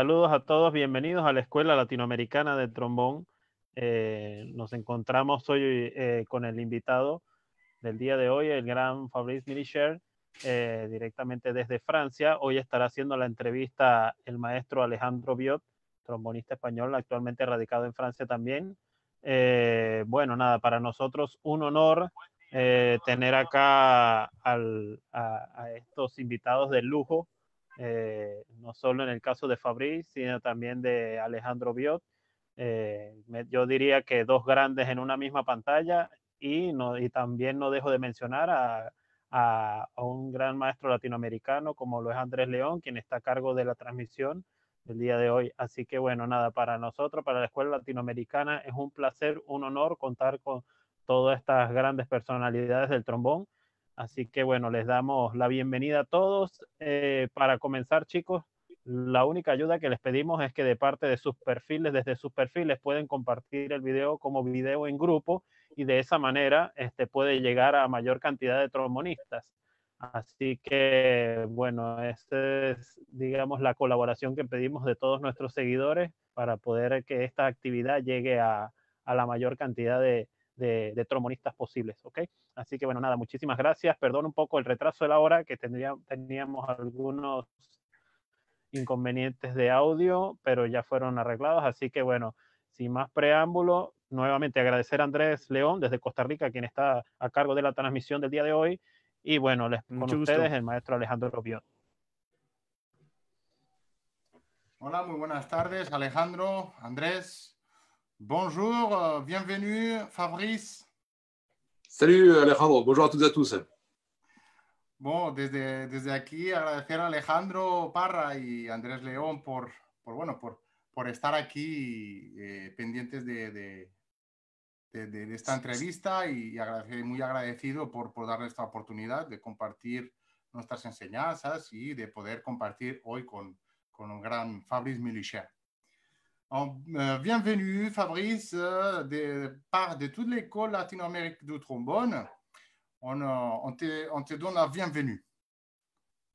Saludos a todos, bienvenidos a la Escuela Latinoamericana de Trombón. Nos encontramos hoy con el invitado del día de hoy, el gran Fabrice Milicher, directamente desde Francia. Hoy estará haciendo la entrevista el maestro Alejandro Biot, trombonista español, actualmente radicado en Francia también. Bueno, nada, para nosotros un honor tener acá a estos invitados de lujo. No solo en el caso de Fabrice, sino también de Alejandro Biot. Yo diría que dos grandes en una misma pantalla y también no dejo de mencionar a un gran maestro latinoamericano como lo es Andrés León, quien está a cargo de la transmisión del día de hoy. Así que bueno, nada, para nosotros, para la Escuela Latinoamericana, es un placer, un honor contar con todas estas grandes personalidades del trombón. Así que bueno, les damos la bienvenida a todos. Para comenzar, chicos, la única ayuda que les pedimos es que de parte de sus perfiles, desde sus perfiles, pueden compartir el video como video en grupo y de esa manera puede llegar a mayor cantidad de trombonistas. Así que, bueno, esta es, digamos, la colaboración que pedimos de todos nuestros seguidores para poder que esta actividad llegue a la mayor cantidad de trombonistas posibles, ¿ok? Así que, bueno, nada, muchísimas gracias. Perdón un poco el retraso de la hora, que teníamos algunos inconvenientes de audio, pero ya fueron arreglados. Así que, bueno, sin más preámbulo, nuevamente agradecer a Andrés León desde Costa Rica, quien está a cargo de la transmisión del día de hoy. Y bueno, con Mucho ustedes gusto. el maestro Alejandro Biot. Hola, muy buenas tardes, Alejandro, Andrés. Bonjour, bienvenue, Fabrice. Salut Alejandro, bonjour à toutes et à tous. Bueno, desde aquí agradecer a Alejandro Parra y Andrés León por estar aquí pendientes de esta entrevista y muy agradecido por darle esta oportunidad de compartir nuestras enseñanzas y de poder compartir hoy con un gran Fabrice Milicher. Bienvenue Fabrice de part de toute l'école latino-américaine du trombone. On te donne la bienvenue.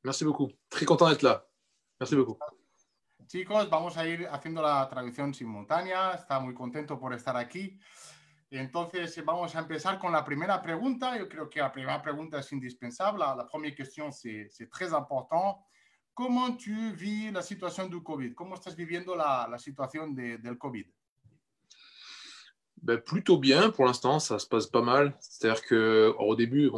Merci beaucoup, très content d'être là. Merci beaucoup. Chicos, vamos a ir haciendo la traducción simultánea. Está muy contento por estar aquí. Entonces, vamos a empezar con la primera pregunta. Yo creo que la primera pregunta es indispensable. La première question, c'est très important. ¿Cómo tu vis la situación del COVID? ¿Cómo estás viviendo la situación del COVID? Ben, plutôt bien pour l'instant, ça se passe pas mal. C'est-à-dire qu'au début,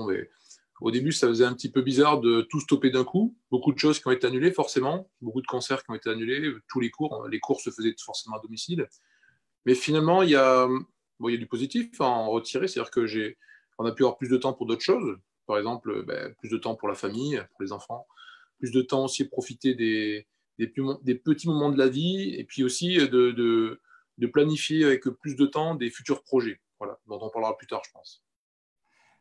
au début, ça faisait un petit peu bizarre de tout stopper d'un coup. Beaucoup de choses qui ont été annulées, forcément. Beaucoup de concerts qui ont été annulés. Tous les cours se faisaient forcément à domicile. Mais finalement, il y a du positif à en retirer. C'est-à-dire on a pu avoir plus de temps pour d'autres choses. Par exemple, plus de temps pour la famille, pour les enfants. Plus de temps aussi profiter des petits moments de la vie. Et puis aussi de planifier avec plus de temps des futurs projets. Voilà, dont on parlera plus tard, je pense.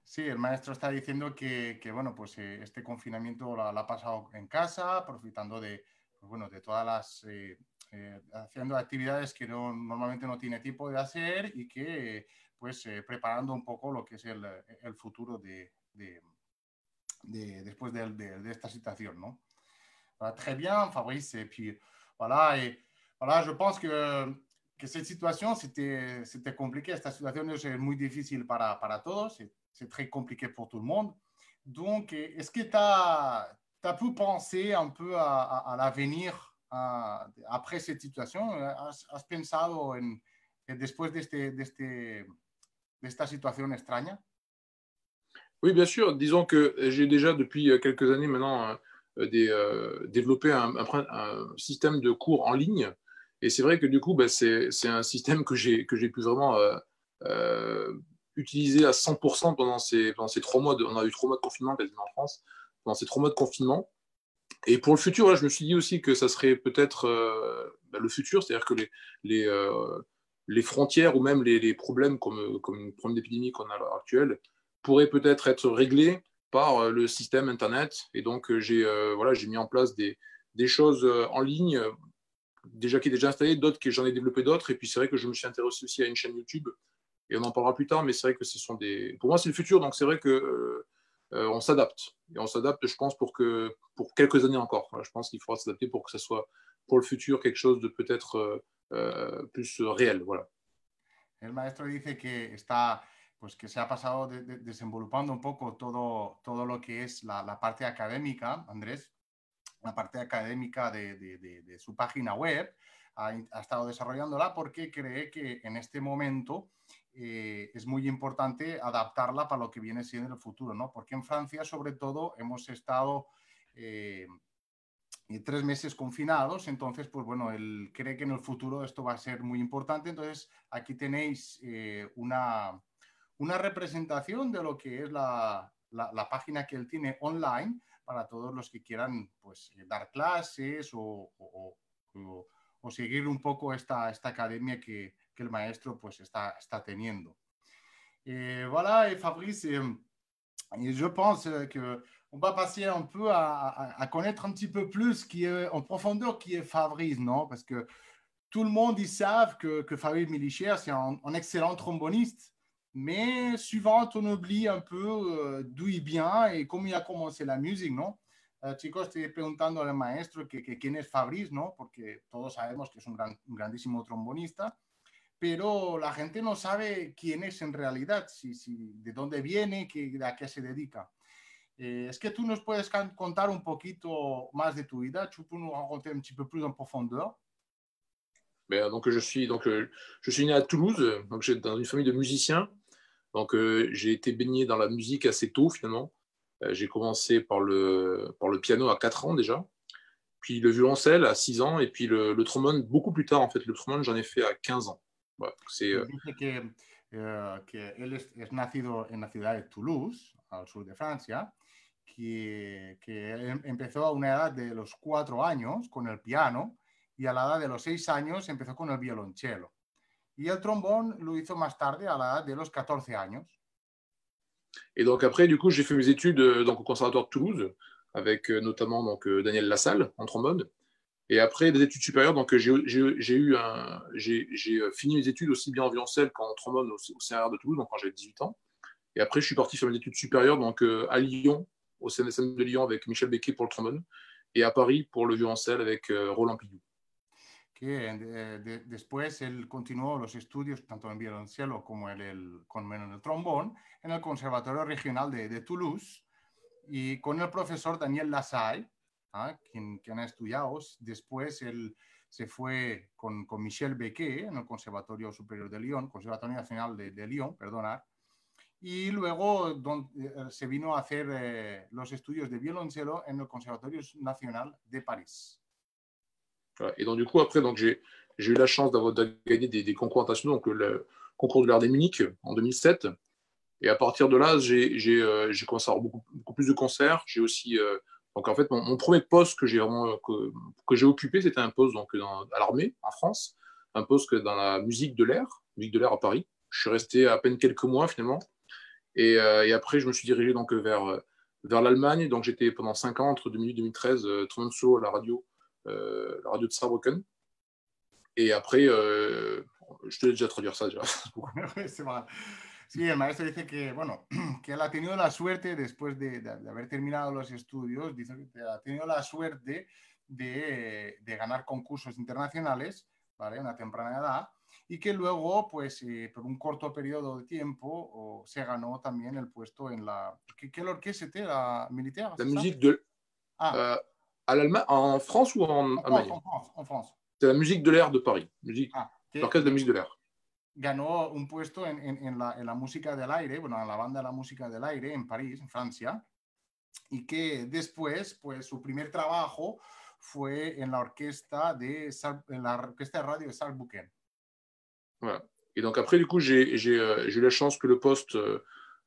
Sí, el maestro está diciendo que bueno, pues este confinamiento lo ha pasado en casa, profitando de todas las... haciendo actividades que normalmente no tiene tiempo de hacer y que preparando un poco lo que es el futuro después de esta situación, ¿no? Très bien, Fabrice. Et puis, voilà, je pense que cette situation, c'était compliqué. Esta situación es muy difícil para todos. C'est très compliqué pour tout le monde. Donc, est-ce que tu as pu penser un peu à l'avenir après cette situation? ¿Has pensado después de esta situación extraña? Oui, bien sûr. Disons que j'ai déjà depuis quelques années maintenant développé un système de cours en ligne. Et c'est vrai que du coup, c'est un système que j'ai pu vraiment utiliser à 100% pendant ces 3 mois. On a eu 3 mois de confinement quasiment en France. Pendant ces 3 mois de confinement. Et pour le futur, là, je me suis dit aussi que ça serait peut-être le futur, c'est-à-dire que les frontières ou même les problèmes comme une problème d'épidémie qu'on a à l'heure actuelle pourraient peut-être être réglés par le système Internet. Et donc, j'ai mis en place des choses en ligne qui est déjà installé, d'autres que j'en ai développé d'autres. Et puis, c'est vrai que je me suis intéressé aussi à une chaîne YouTube. Et on en parlera plus tard, mais c'est vrai que ce sont pour moi, c'est le futur. Donc, c'est vrai que on s'adapte. Et on s'adapte, je pense, pour quelques années encore. Voilà, je pense qu'il faudra s'adapter pour que ça soit pour le futur quelque chose de peut-être plus réel. Voilà. El maestro dice que está, pues que se ha pasado desenvolupando un poco todo lo que es la parte académica, Andrés, la parte académica de su página web, ha estado desarrollándola porque cree que en este momento es muy importante adaptarla para lo que viene siendo el futuro, ¿no? Porque en Francia, sobre todo, hemos estado 3 meses confinados, entonces, pues bueno, él cree que en el futuro esto va a ser muy importante. Entonces, aquí tenéis una representación de lo que es la página que él tiene online para todos los que quieran, pues, dar clases o seguir un poco esta academia que el maestro, pues, está teniendo. Voilà, et Fabrice, je pense que on va passer un peu à connaître un petit peu plus qui est, en profondeur qui est Fabrice, non? Parce que tout le monde, ils savent que Fabrice Milicher, c'est un excellent tromboniste, mais souvent, on oublie un peu d'où il vient et cómo il a commencé la musique, ¿no? Chicos, estoy preguntando al maestro que quién es Fabrice, ¿no? Porque todos sabemos que es un grandísimo trombonista, pero la gente no sabe quién es en realidad, de dónde viene, a qué se dedica. Est-ce que tú nos puedes contar un poquito más de tu vida? Tu peux nous raconter un petit peu plus en profondeur? Ben, donc, je suis né à Toulouse, donc j'ai dans une famille de musiciens. Donc, j'ai été baigné dans la musique assez tôt, finalement. J'ai commencé par le piano à 4 ans déjà, puis le violoncelle à 6 ans, et puis le trombone beaucoup plus tard, en fait. Le trombone, j'en ai fait à 15 ans. Voilà, Dice que él es nacido en la ciudad de Toulouse, al sur de Francia, que empezó a una edad de los 4 años con el piano y a la edad de los 6 años empezó con el violonchelo. Y el trombón lo hizo más tarde a la edad de los 14 años. Et donc après, du coup, j'ai fait mes études donc, au Conservatoire de Toulouse, avec notamment donc, Daniel Lassalle en trombone. Et après des études supérieures, donc j'ai fini mes études aussi bien en violoncelle qu'en trombone au CNR de Toulouse, donc quand j'avais 18 ans. Et après, je suis parti faire mes études supérieures donc, à Lyon, au CNSM de Lyon avec Michel Becquet pour le trombone, et à Paris pour le violoncelle avec Roland Pillou. Que después él continuó los estudios tanto en violoncelo como en el trombón en el Conservatorio Regional de Toulouse y con el profesor Daniel Lassalle, quien ha estudiado. Después él se fue con Michel Becquet en el Conservatorio Superior de Lyon, Conservatorio Nacional de Lyon, perdonar, y luego se vino a hacer los estudios de violoncelo en el Conservatorio Nacional de París. Voilà. Et donc, du coup, après, donc, j'ai eu la chance d'avoir gagné des concours internationaux, donc le concours de l'art des Munich en 2007. Et à partir de là, j'ai commencé à avoir beaucoup plus de concerts. J'ai aussi, donc en fait, mon premier poste que j'ai occupé, c'était un poste donc, à l'armée en France, un poste dans la musique de l'air à Paris. Je suis resté à peine quelques mois finalement. Et après, je me suis dirigé donc vers l'Allemagne. Donc j'étais pendant 5 ans, entre 2008 et 2013, trombone solo à la radio de Saarbrücken. Et après, je te l'ai déjà traduire ça déjà. C'est vrai. Sí, el maestro dice que, bueno, que él ha tenido la suerte, después de haber terminado los estudios, dice que ha tenido la suerte de ganar concursos internacionales, ¿vale? A una temprana edad, y que luego, pues, por un corto periodo de tiempo, se ganó también el puesto en la... ¿Qué orquesta era? ¿Militar? La musique de... à l'Allemagne, en France ou en Allemagne? En France. C'est la musique de l'air de Paris, l'orchestre de musique de l'air. Ganó un puesto en la música del aire, bueno, en la banda de la música del aire en París, en Francia, y que después, pues su primer trabajo fue en la orquesta de radio de Saarbrücken. Voilà. Et donc après, du coup, j'ai eu la chance que le poste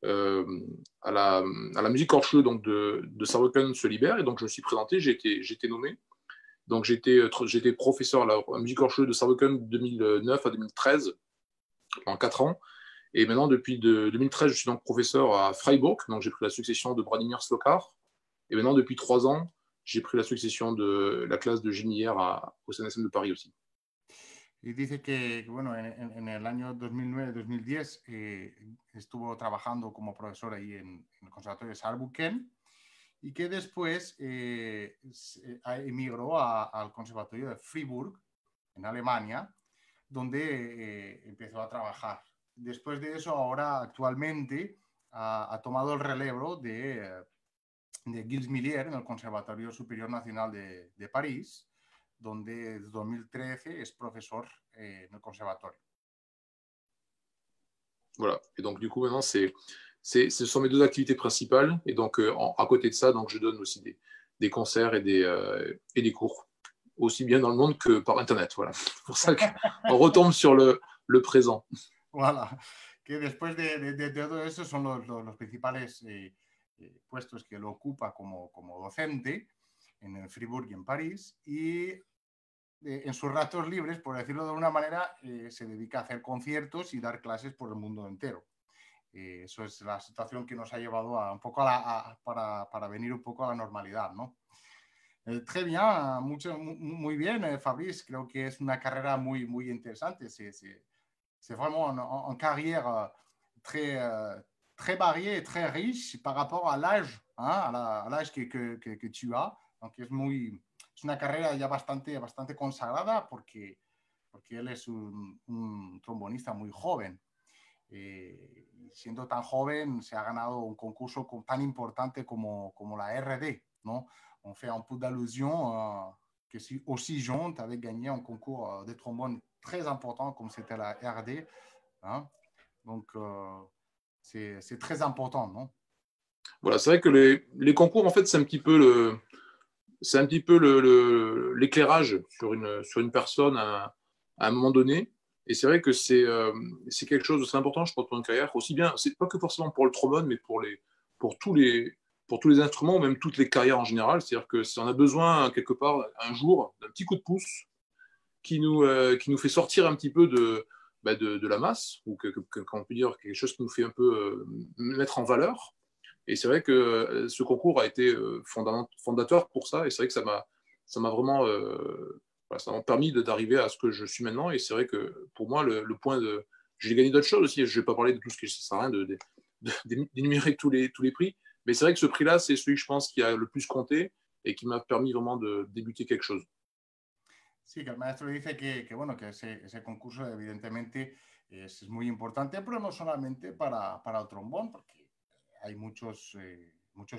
à la musique hors jeu donc de Saarbrücken se libère, et donc je me suis présenté, j'ai été nommé. Donc j'étais professeur à la musique hors jeu de Saarbrücken de 2009 à 2013. En 4 ans. Et maintenant, depuis 2013, je suis donc professeur à Freiburg. Donc, j'ai pris la succession de Branimir Slokar. Et maintenant, depuis 3 ans, j'ai pris la succession de la classe de Génière au CNSM de Paris aussi. Y dice que bueno, en el año 2009-2010 estuvo trabajando como profesor ahí en el Conservatorio de Saarbrücken y que después emigró al Conservatorio de Fribourg, en Alemania, donde empezó a trabajar. Después de eso, ahora actualmente ha tomado el relevo de Gilles Millier en el Conservatorio Superior Nacional de París, donde desde 2013 es profesor en el conservatorio. Voilà. Et donc, du coup, maintenant, ce sont mes deux activités principales. Et donc, à côté de ça, donc, je donne aussi des concerts et des cours, aussi bien dans le monde que par Internet. Voilà. C'est pour ça qu'on retombe sur le présent. Voilà. Que después de todo eso son los principales puestos que lo ocupa como docente en Fribourg y en París. Y en sus ratos libres, por decirlo de alguna manera, se dedica a hacer conciertos y dar clases por el mundo entero. Eso es la situación que nos ha llevado un poco para venir un poco a la normalidad, ¿no? Très bien, muy bien, Fabrice. Creo que es una carrera muy, muy interesante. C'est vraiment une carrière très variée et très riche par rapport à l'âge, hein, à l'âge que tu as. Donc es una carrera ya bastante consagrada porque él es un trombonista muy joven. Siendo tan joven, se ha ganado un concurso tan importante como la RD, ¿no? On fait un peu d'allusion que si aussi jeune, tu avais gagné un concours de trombone très important comme c'était la RD. Hein? Donc, c'est très important, non? Voilà, c'est vrai que les concours, en fait, c'est un petit peu l'éclairage sur une personne à un moment donné. Et c'est vrai que c'est quelque chose de très important, je pense, pour une carrière. Aussi bien, c'est pas que forcément pour le trombone, mais pour tous les instruments, ou même toutes les carrières en général. C'est-à-dire que si on a besoin, quelque part, un jour, d'un petit coup de pouce qui nous fait sortir un petit peu de la masse, ou qu'on peut dire quelque chose qui nous fait un peu mettre en valeur. Et c'est vrai que ce concours a été fondateur pour ça. Et c'est vrai que ça m'a vraiment ça m'a permis d'arriver à ce que je suis maintenant. Et c'est vrai que pour moi, le point de... J'ai gagné d'autres choses aussi. Je ne vais pas parler de tout ce qui ça sert à rien d'énumérer tous les prix. Mais c'est vrai que ce prix-là, c'est celui que je pense qui a le plus compté et qui m'a permis vraiment de débuter quelque chose. Sí, que el maestro dice bueno, que ese concurso evidentemente es muy importante, pero no solamente para el trombón, porque hay muchos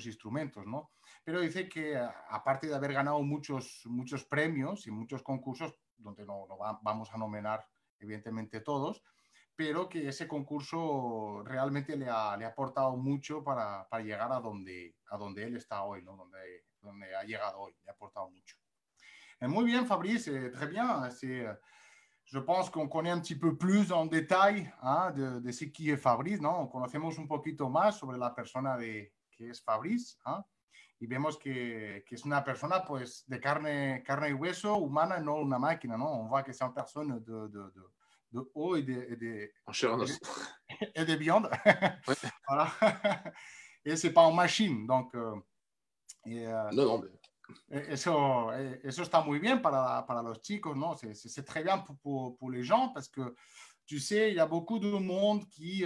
instrumentos, ¿no? Pero dice que aparte de haber ganado muchos premios y muchos concursos, donde no vamos a nombrar evidentemente todos, pero que ese concurso realmente le ha aportado mucho para llegar a donde él está hoy, ¿no? Donde ha llegado hoy, le ha aportado mucho. Muy bien, Fabrice, très bien. Je pense qu'on connaît un petit peu plus en détail, hein, de ce qui est Fabrice, ¿no? Conocemos un poquito más sobre la persona que es Fabrice, ¿eh? Y vemos que es una persona pues, de carne y hueso, humana, no una máquina, ¿no? On voit que c'est une personne de haut et de viande. Ouais. Voilà. Et c'est pas une machine, donc... non, mais... Eso está muy bien para los chicos, ¿no? C'est très bien pour les gens parce que, tu sais, il y a beaucoup de monde qui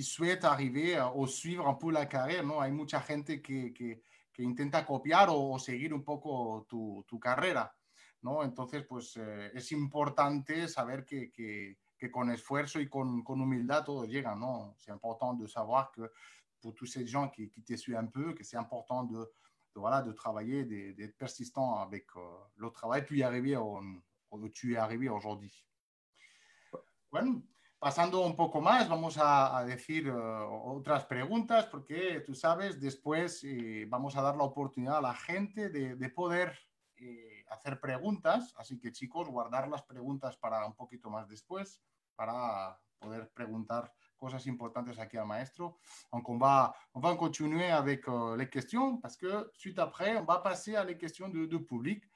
souhaite arriver o suivre un peu la carrera, ¿no? Hay mucha gente que intenta copiar o seguir un poco tu carrera, ¿no? Entonces, pues es importante saber que con esfuerzo y con humildad todo llega, ¿no? C'est important de savoir que pour tous ces gens qui te suivent un peu, que c'est important de travailler, d'être persistant avec le travail, puis y arriver où tu es arrivé aujourd'hui. Bueno, pasando un poco más, vamos a decir otras preguntas, porque tú sabes, después vamos a dar la oportunidad a la gente de poder hacer preguntas, así que chicos, guardar las preguntas para un poquito más después, para poder preguntar cosas importantes aquí al maestro. Donc, on va continuer avec les questions parce que suite après, on va passer à les questions de public.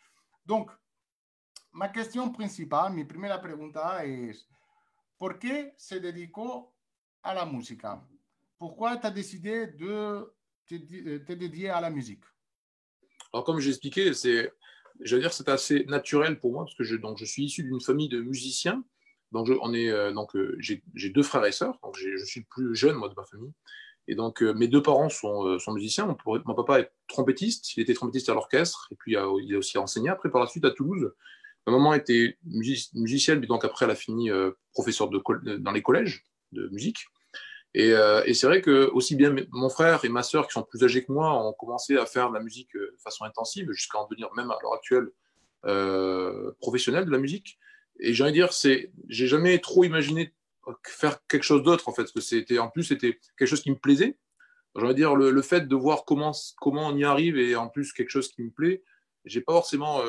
Donc, ma question principale, mi primera pregunta es, ¿por qué se dedicó a la música? Pourquoi tu as décidé de te dédier à la musique? Alors, comme j'ai expliqué, c'est assez naturel pour moi parce que je suis issu d'une famille de musiciens. Donc, j'ai deux frères et sœurs. Donc, je suis le plus jeune, moi, de ma famille. Et donc, mes deux parents sont musiciens. Mon papa est trompettiste, il était trompettiste à l'orchestre, et puis il a aussi enseigné après par la suite à Toulouse. Ma maman était musicienne, mais donc après elle a fini professeur dans les collèges de musique. Et c'est vrai que aussi bien mon frère et ma sœur, qui sont plus âgés que moi, ont commencé à faire de la musique de façon intensive, jusqu'à en devenir même à l'heure actuelle professionnel de la musique. Et j'ai envie de dire, j'ai jamais trop imaginé faire quelque chose d'autre en fait, parce que c'était quelque chose qui me plaisait. J'ai envie de dire le fait de voir comment on y arrive et en plus quelque chose qui me plaît, j'ai pas forcément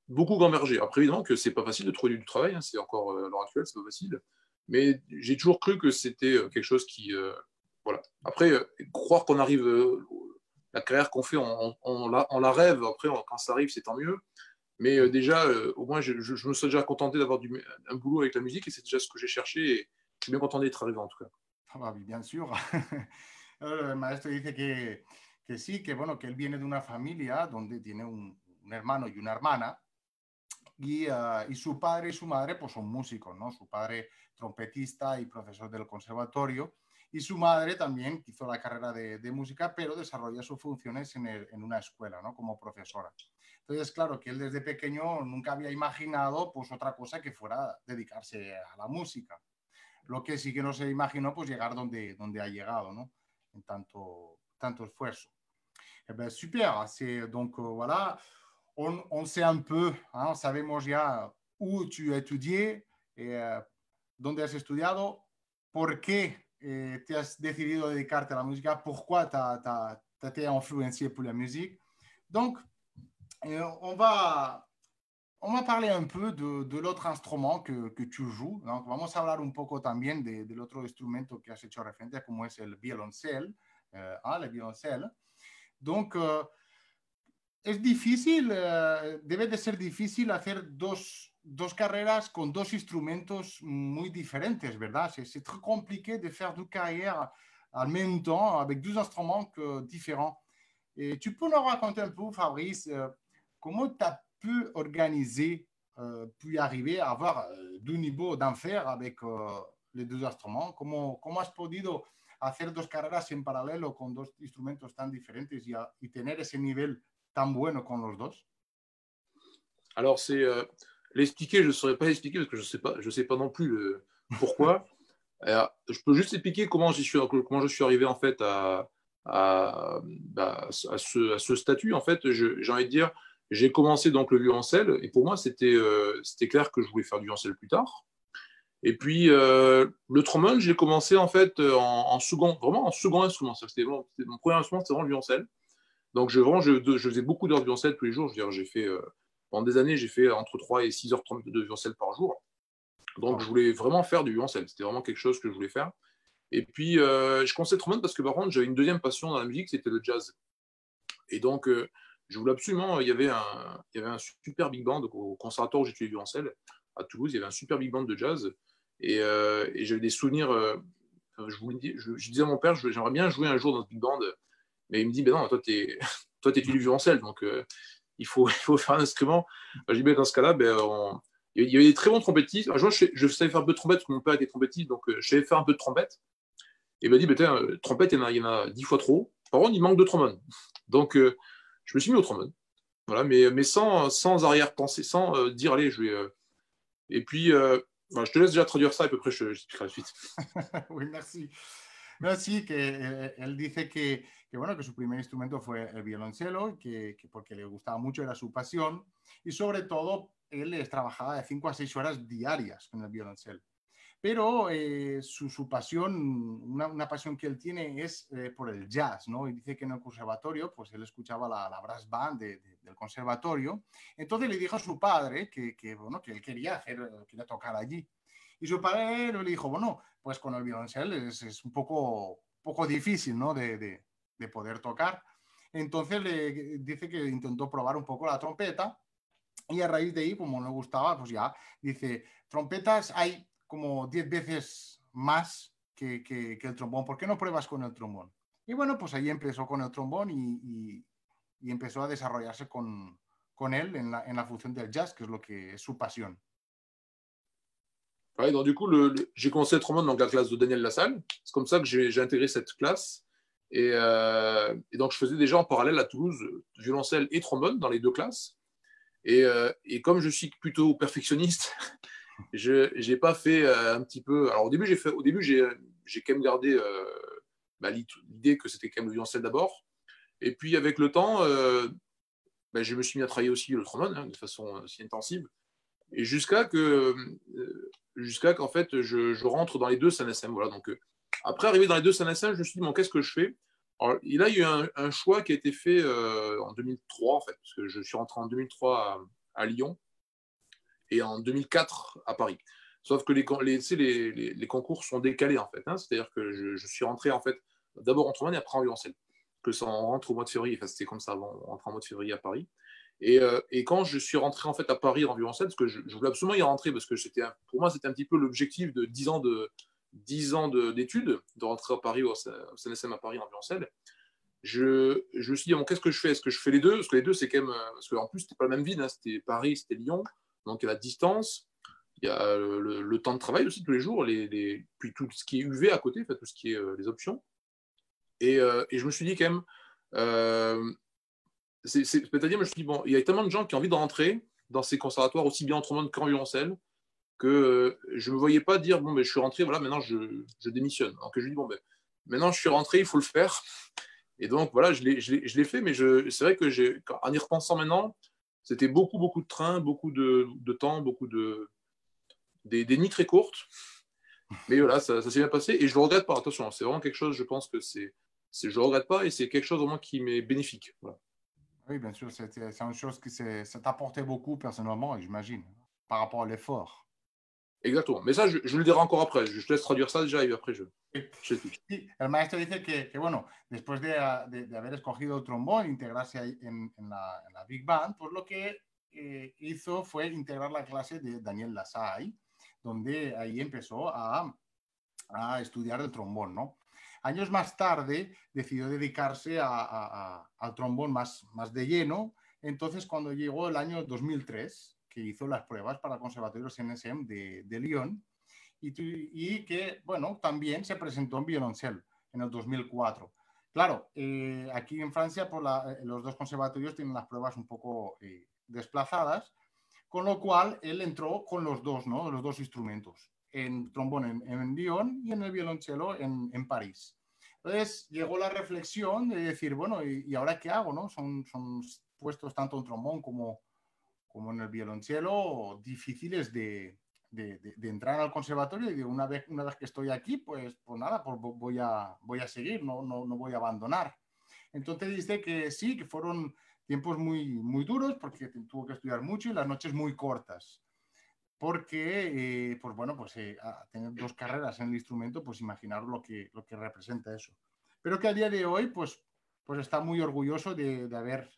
beaucoup gambergé. Après évidemment que c'est pas facile de trouver du travail, hein, c'est encore à l'heure actuelle c'est pas facile, mais j'ai toujours cru que c'était quelque chose qui voilà. Après croire qu'on arrive la carrière qu'on fait on la rêve, après quand ça arrive c'est tant mieux. Mais déjà, au moins, je me suis déjà contenté d'avoir un boulot avec la musique et c'est déjà ce que j'ai cherché et je suis bien content d'être arrivé en tout cas. Ah, bien sûr. El maestro dice que sí, que bueno, que él viene de una familia donde tiene un hermano y una hermana y su padre y su madre pues son músicos, ¿no? Su padre trompetista y profesor del conservatorio y su madre también hizo la carrera de música pero desarrolla sus funciones en una escuela, ¿no? Como profesora. Entonces, claro, que él desde pequeño nunca había imaginado pues otra cosa que fuera dedicarse a la música. Lo que sí que no se imaginó pues llegar donde ha llegado, ¿no? En tanto esfuerzo. Eh ben, super, donc voilà, on sait un peu, hein, sabemos ya où tu as étudié, dónde has estudiado, por qué te has decidido dedicarte a la música, pourquoi tu été influencé por la musique. Donc, on va parler un peu de l'autre instrument que tu joues. Donc, vamos a hablar un poco también del otro instrumento que has hecho referencia, como es el violoncel. Le violoncel. Donc, es difícil, debe de ser difícil hacer dos carreras con dos instrumentos muy diferentes, ¿verdad? C'est très compliqué de faire deux carrières en même temps avec deux instruments différents. Et tu peux nous raconter un peu, Fabrice, comment tu as pu organiser, puis arriver à avoir deux niveaux d'enfer avec les deux instruments? ¿Cómo has podido hacer dos carreras en paralelo con dos instrumentos tan diferentes y tener ese nivel tan bueno con los dos? Alors, l'expliquer, je ne saurais pas l'expliquer parce que je sais pas non plus pourquoi. Alors, je peux juste expliquer comment je suis arrivé en fait à ce statut. En fait, j'ai envie de dire, j'ai commencé donc le violoncelle et pour moi, c'était clair que je voulais faire du violoncelle plus tard. Et puis, le trombone, j'ai commencé en fait en second, vraiment en second instrument. C'était mon premier instrument, c'était vraiment le violoncelle. Donc, je faisais beaucoup d'heures de violoncelle tous les jours. Je veux dire, j'ai fait, pendant des années, j'ai fait entre 3 et 6h30 de violoncelle par jour. Donc, je voulais vraiment faire du violoncelle. C'était vraiment quelque chose que je voulais faire. Et puis, je commençais le trombone parce que par contre, j'avais une deuxième passion dans la musique, c'était le jazz. Et donc, je voulais absolument, il y avait un super big band au conservatoire où j'étudiais le violoncelle à Toulouse. Il y avait un super big band de jazz. Et j'avais des souvenirs. Je disais à mon père, j'aimerais bien jouer un jour dans ce big band. Mais il me dit, ben non, toi, t'étudies le violoncelle, donc il faut faire un instrument. J'ai dit, ben, dans ce cas-là, il y avait des très bons trompettistes. Un jour, je savais faire un peu de trompette parce que mon père était trompettiste, donc je savais faire un peu de trompette. Et il m'a dit, ben, trompette, il y en a 10 fois trop. Par contre, il manque de trombone. Donc, je me suis mis au trombone. Voilà, mais sans arrière-pensée, sans dire, allez, je vais. Et puis, voilà, je te laisse déjà traduire ça, à peu près, je t'expliquerai la suite. Oui, merci. No, sí, que él dice que, bueno, que su primer instrumento fue el violoncelo, que porque le gustaba mucho, era su pasión, y sobre todo él trabajaba de 5 a 6 horas diarias con el violoncelo. Pero su pasión, una pasión que él tiene es por el jazz, ¿no? Y dice que en el conservatorio, pues él escuchaba la brass band del conservatorio. Entonces le dijo a su padre bueno, que él quería tocar allí. Y su padre le dijo, bueno, pues con el violoncelo es un poco difícil, ¿no? De poder tocar. Entonces le dice que intentó probar un poco la trompeta y a raíz de ahí, como no le gustaba, pues ya dice, trompetas hay como 10 veces más que el trombón. ¿Por qué no pruebas con el trombón? Y bueno, pues ahí empezó con el trombón y empezó a desarrollarse con él en la función del jazz, que es lo que es su pasión. Ouais, donc du coup, j'ai commencé le trombone dans la classe de Daniel Lassalle. C'est comme ça que j'ai intégré cette classe. Et donc, je faisais déjà en parallèle à Toulouse violoncelle et trombone dans les deux classes. Et comme je suis plutôt perfectionniste, je n'ai pas fait un petit peu. Alors, au début, j'ai quand même gardé l'idée que c'était quand même le violoncelle d'abord. Et puis, avec le temps, je me suis mis à travailler aussi le trombone de façon aussi intensive. Et jusqu'à qu'en fait, je rentre dans les deux SNSM. Voilà, donc, après arriver dans les deux SNSM, je me suis dit, bon, qu'est-ce que je fais? Alors, il y a eu un choix qui a été fait en 2003, en fait, parce que je suis rentré en 2003 à Lyon et en 2004 à Paris. Sauf que les concours sont décalés, en fait. Hein, c'est-à-dire que je suis rentré, en fait, d'abord en trombone et après en violoncelle. Que ça, on rentre au mois de février. Enfin, c'était comme ça avant, on rentre en mois de février à Paris. Et quand je suis rentré en fait à Paris en violoncelle, parce que je voulais absolument y rentrer, parce que pour moi c'était un petit peu l'objectif de 10 ans d'études, de rentrer à Paris au CNSM à Paris en violoncelle. Je me suis dit, bon, qu'est-ce que je fais? Est-ce que je fais les deux? Parce que les deux, c'est quand même. Parce qu'en plus, c'était pas la même ville, hein, c'était Paris, c'était Lyon, donc il y a la distance, il y a le temps de travail aussi tous les jours, puis tout ce qui est UV à côté, tout ce qui est les options. Et je me suis dit quand même. C'est-à-dire, je me suis dit, bon, il y a tellement de gens qui ont envie de rentrer dans ces conservatoires, aussi bien en trombone qu'en violoncelle, que je ne me voyais pas dire, bon, je suis rentré, voilà, maintenant je démissionne. Donc je dis, bon, maintenant je suis rentré, il faut le faire. Et donc voilà, je l'ai fait, mais c'est vrai que en y repensant maintenant, c'était beaucoup, beaucoup de trains, beaucoup de temps, des nuits très courtes. Mais voilà, ça s'est bien passé et je ne le regrette pas. Attention, c'est vraiment quelque chose, je pense que je ne le regrette pas et c'est quelque chose vraiment qui m'est bénéfique. Voilà. Oui, bien sûr, c'est une chose qui ça t'apportait beaucoup personnellement, j'imagine, par rapport à l'effort. Exactement. Mais ça, je le dirai encore après. Je te laisse traduire ça déjà et après je explique. Sí, el maestro dice que bueno, después de haber escogido el trombón, integrarse ahí en la Big Band, pues lo que hizo fue integrar la clase de Daniel Lassalle, donde ahí empezó a estudiar el trombón, ¿no? Años más tarde decidió dedicarse al trombón más de lleno. Entonces, cuando llegó el año 2003, que hizo las pruebas para el Conservatorio CNSM de Lyon, y que, bueno, también se presentó en violoncelo en el 2004. Claro, aquí en Francia pues los dos conservatorios tienen las pruebas un poco desplazadas, con lo cual él entró con los dos, ¿no? Los dos instrumentos, en trombón en Lyon y en el violonchelo en París. Entonces llegó la reflexión de decir, bueno, ¿y ahora qué hago? ¿No? Son puestos tanto en trombón como en el violonchelo difíciles de entrar al conservatorio y de una vez que estoy aquí, pues nada, pues voy a seguir, no voy a abandonar. Entonces dice que sí, que fueron tiempos muy duros porque tuvo que estudiar mucho y las noches muy cortas. Porque, pues bueno, pues tener dos carreras en el instrumento, pues imaginaros lo que representa eso. Pero que a día de hoy, pues está muy orgulloso de haber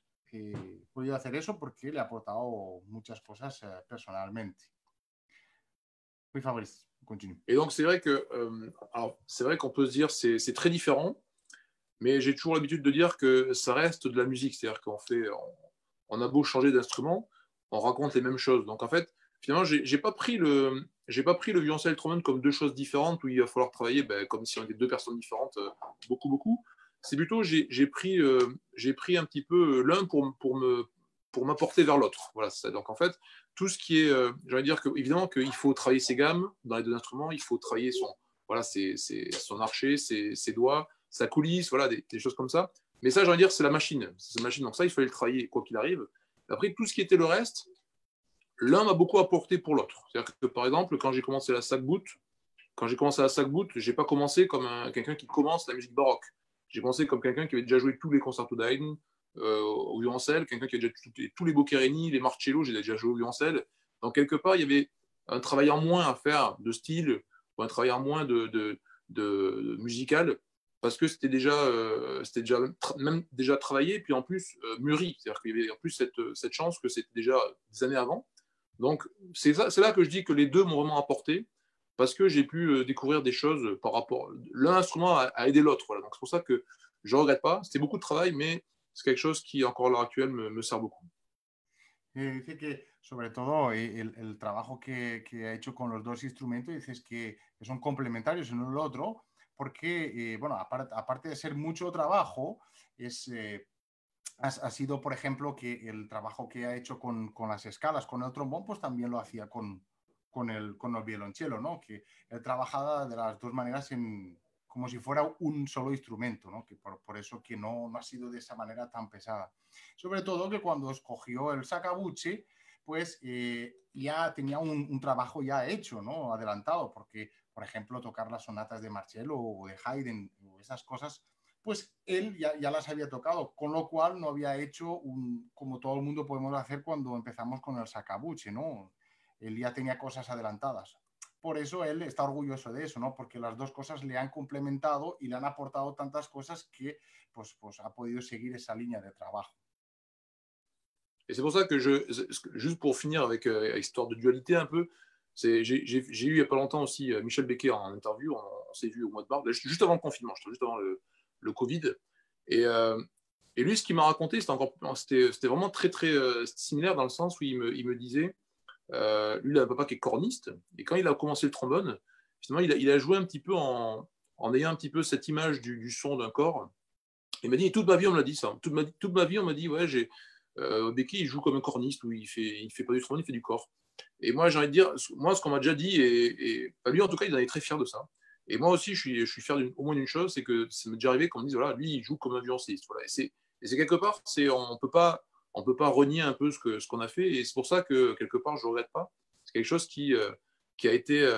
podido hacer eso porque le ha aportado muchas cosas personnellement. Oui, Fabrice, continue. Et donc, c'est vrai qu'on peut se dire que c'est très différent, mais j'ai toujours l'habitude de dire que ça reste de la musique. C'est-à-dire qu'on a beau changer d'instrument, on raconte les mêmes choses. Donc, en fait, finalement, j'ai pas pris le violoncelle et le trombone comme deux choses différentes où il va falloir travailler comme si on était deux personnes différentes, beaucoup. C'est plutôt, j'ai pris un petit peu l'un pour m'apporter vers l'autre. Voilà, c'est ça. Donc, en fait, tout ce qui est, j'ai envie de dire évidemment qu'il faut travailler ses gammes dans les deux instruments, il faut travailler son archet, ses doigts, sa coulisse, voilà, des choses comme ça. Mais ça, j'ai envie de dire, c'est la machine. Donc ça, il fallait le travailler quoi qu'il arrive. Après, tout ce qui était le reste, l'un m'a beaucoup apporté pour l'autre. C'est-à-dire que, par exemple, quand j'ai commencé la sac-boot, j'ai pas commencé comme quelqu'un qui commence la musique baroque. J'ai commencé comme quelqu'un qui avait déjà joué tous les concertos d'Haydn au violoncelle, quelqu'un qui a déjà tous les Boccherini, les Marcello, j'ai déjà joué au violoncelle. Donc, quelque part, il y avait un travail en moins à faire de style ou un travail en moins de musical parce que c'était déjà travaillé, puis en plus mûri. C'est-à-dire qu'il y avait en plus cette chance que c'était déjà des années avant. Donc, c'est là que je dis que les deux m'ont vraiment apporté parce que j'ai pu découvrir des choses par rapport. L'un instrument a aidé l'autre. Voilà. Donc, c'est pour ça que je ne regrette pas. C'était beaucoup de travail, mais c'est quelque chose qui, encore à l'heure actuelle, me sert beaucoup. Dice que, sobre todo, el trabajo que ha hecho con los dos instrumentos, dices que son complementarios el uno al otro, porque, bueno, aparte de ser mucho trabajo, ha sido, por ejemplo, que el trabajo que ha hecho con las escalas, con el trombón, pues también lo hacía con el violonchelo, ¿no? Que él trabajaba de las dos maneras como si fuera un solo instrumento, ¿no? Que por eso que no ha sido de esa manera tan pesada. Sobre todo que cuando escogió el Sakaguchi, pues ya tenía un trabajo ya hecho, ¿no? Adelantado, porque, por ejemplo, tocar las sonatas de Marcello o de Haydn o esas cosas, pues él ya las había tocado, con lo cual no había hecho como todo el mundo podemos hacer cuando empezamos con el Sakaguchi, ¿no? Él ya tenía cosas adelantadas. Por eso él está orgulloso de eso, ¿no? Porque las dos cosas le han complementado y le han aportado tantas cosas que pues ha podido seguir esa línea de trabajo. Et c'est pour ça que juste pour finir avec histoire de dualité un peu, j'ai eu il n'y a pas longtemps aussi Michel Becquer en interview, on s'est vu au mois de mars, juste avant le confinement, juste avant le Covid. Et lui, ce qu'il m'a raconté, c'était vraiment très, très similaire dans le sens où il me disait, lui, il a un papa qui est corniste, et quand il a commencé le trombone, finalement, il a joué un petit peu en ayant un petit peu cette image du son d'un corps. Il m'a dit, toute ma vie, on me l'a dit ça. Toute ma vie, on m'a dit, ouais, Becky, il joue comme un corniste, où il fait pas du trombone, il fait du corps. Et moi, j'ai envie de dire, moi, ce qu'on m'a déjà dit, et lui, en tout cas, il en est très fier de ça. Et moi aussi, je suis fier au moins d'une chose, c'est que ça m'est déjà arrivé qu'on me dise, voilà, lui, il joue comme un violoncelliste. Voilà. Et c'est quelque part, on peut pas renier un peu ce qu'on a fait. Et c'est pour ça que, quelque part, je ne regrette pas. C'est quelque chose qui a été,